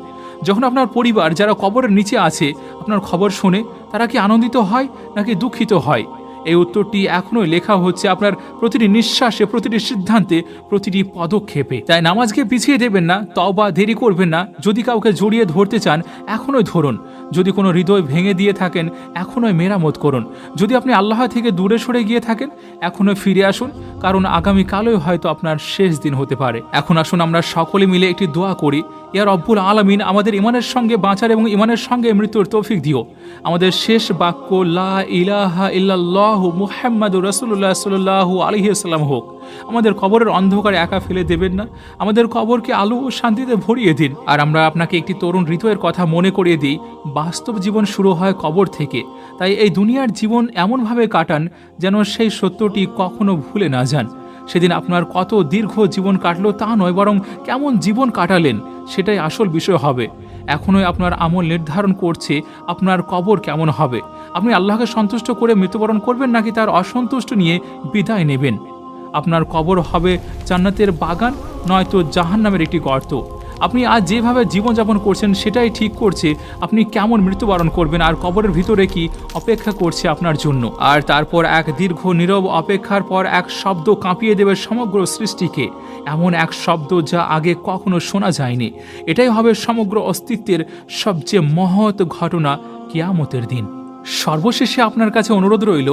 A: যখন আপনার পরিবার যারা কবরের নিচে আছে আপনার খবর শুনে, তারা কি আনন্দিত হয় নাকি দুঃখিত হয়? এই উত্তরটি এখনোই লেখা হচ্ছে আপনার প্রতিটি নিঃশ্বাসে, প্রতিটি সিদ্ধান্তে, প্রতিটি পদক্ষেপে। তাই নামাজকে পিছিয়ে দেবেন না, তওবা দেরি করবেন না। যদি কাউকে জড়িয়ে ধরতে চান এখনোই ধরুন। যদি কোনো হৃদয় ভেঙে দিয়ে থাকেন এখনোই মেরামত করুন। যদি আপনি আল্লাহ থেকে দূরে সরে গিয়ে থাকেন এখনোই ফিরে আসুন, কারণ আগামীকালই হয়তো আপনার শেষ দিন হতে পারে। এখন আসুন আমরা সকলে মিলে একটি দোয়া করি। ইয়া রব্বুল আলামিন, আমাদের ইমানের সঙ্গে বাঁচার এবং ইমানের সঙ্গে মৃত্যুর তৌফিক দিও। আমাদের শেষ বাক্য লা ইলাহা ইল্লাল্লাহু মুহাম্মাদুর রাসূলুল্লাহ সাল্লাল্লাহু আলাইহি ওয়াসাল্লাম হোক। আমাদের কবরের অন্ধকারে একা ফেলে দেবেন না, আমাদের কবরকে আলো ও শান্তিতে ভরিয়ে দিন। আর আমরা আপনাকে একটি তরুণ হৃদয়ের কথা মনে করিয়ে দিই, বাস্তব জীবন শুরু হয় কবর থেকে। তাই এই দুনিয়ার জীবন এমনভাবে কাটান যেন সেই সত্যটি কখনো ভুলে না যান। সেদিন আপনার কত দীর্ঘ জীবন কাটলো তা নয়, বরং কেমন জীবন কাটালেন সেটাই আসল বিষয় হবে। এখনোই আপনার আমল নির্ধারণ করছে আপনার কবর কেমন হবে। আপনি আল্লাহকে সন্তুষ্ট করে মৃত্যুবরণ করবেন নাকি তার অসন্তুষ্ট নিয়ে বিদায় নেবেন। আপনার কবর হবে জান্নাতের বাগান নয়তো জাহান্নামের একটি গর্ত। আপনি আজ যেভাবে জীবনযাপন করছেন সেটাই ঠিক করছে আপনি কেমন মৃত্যুবরণ করবেন আর কবরের ভিতরে কি অপেক্ষা করছে আপনার জন্য। আর তারপর এক দীর্ঘ নীরব অপেক্ষার পর এক শব্দ কাঁপিয়ে দেবে সমগ্র সৃষ্টিকে, এমন এক শব্দ যা আগে কখনো শোনা যায়নি। এটাই হবে সমগ্র অস্তিত্বের সবচেয়ে মহৎ ঘটনা, কিয়ামতের দিন। সর্বশেষে আপনার কাছে অনুরোধ রইল,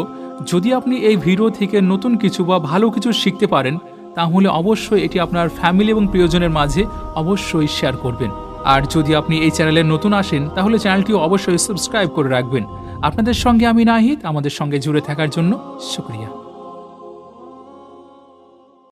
A: যদি আপনি এই ভিডিও থেকে নতুন কিছু বা ভালো কিছু শিখতে পারেন তাহলে অবশ্যই এটি আপনার ফ্যামিলি এবং প্রিয়জনের মাঝে অবশ্যই শেয়ার করবেন। আর যদি আপনি এই চ্যানেলে নতুন আসেন তাহলে চ্যানেলটিও অবশ্যই সাবস্ক্রাইব করে রাখবেন। আপনাদের সঙ্গে আমি নাহিদ, আমাদের সঙ্গে জুড়ে থাকার জন্য শুকরিয়া।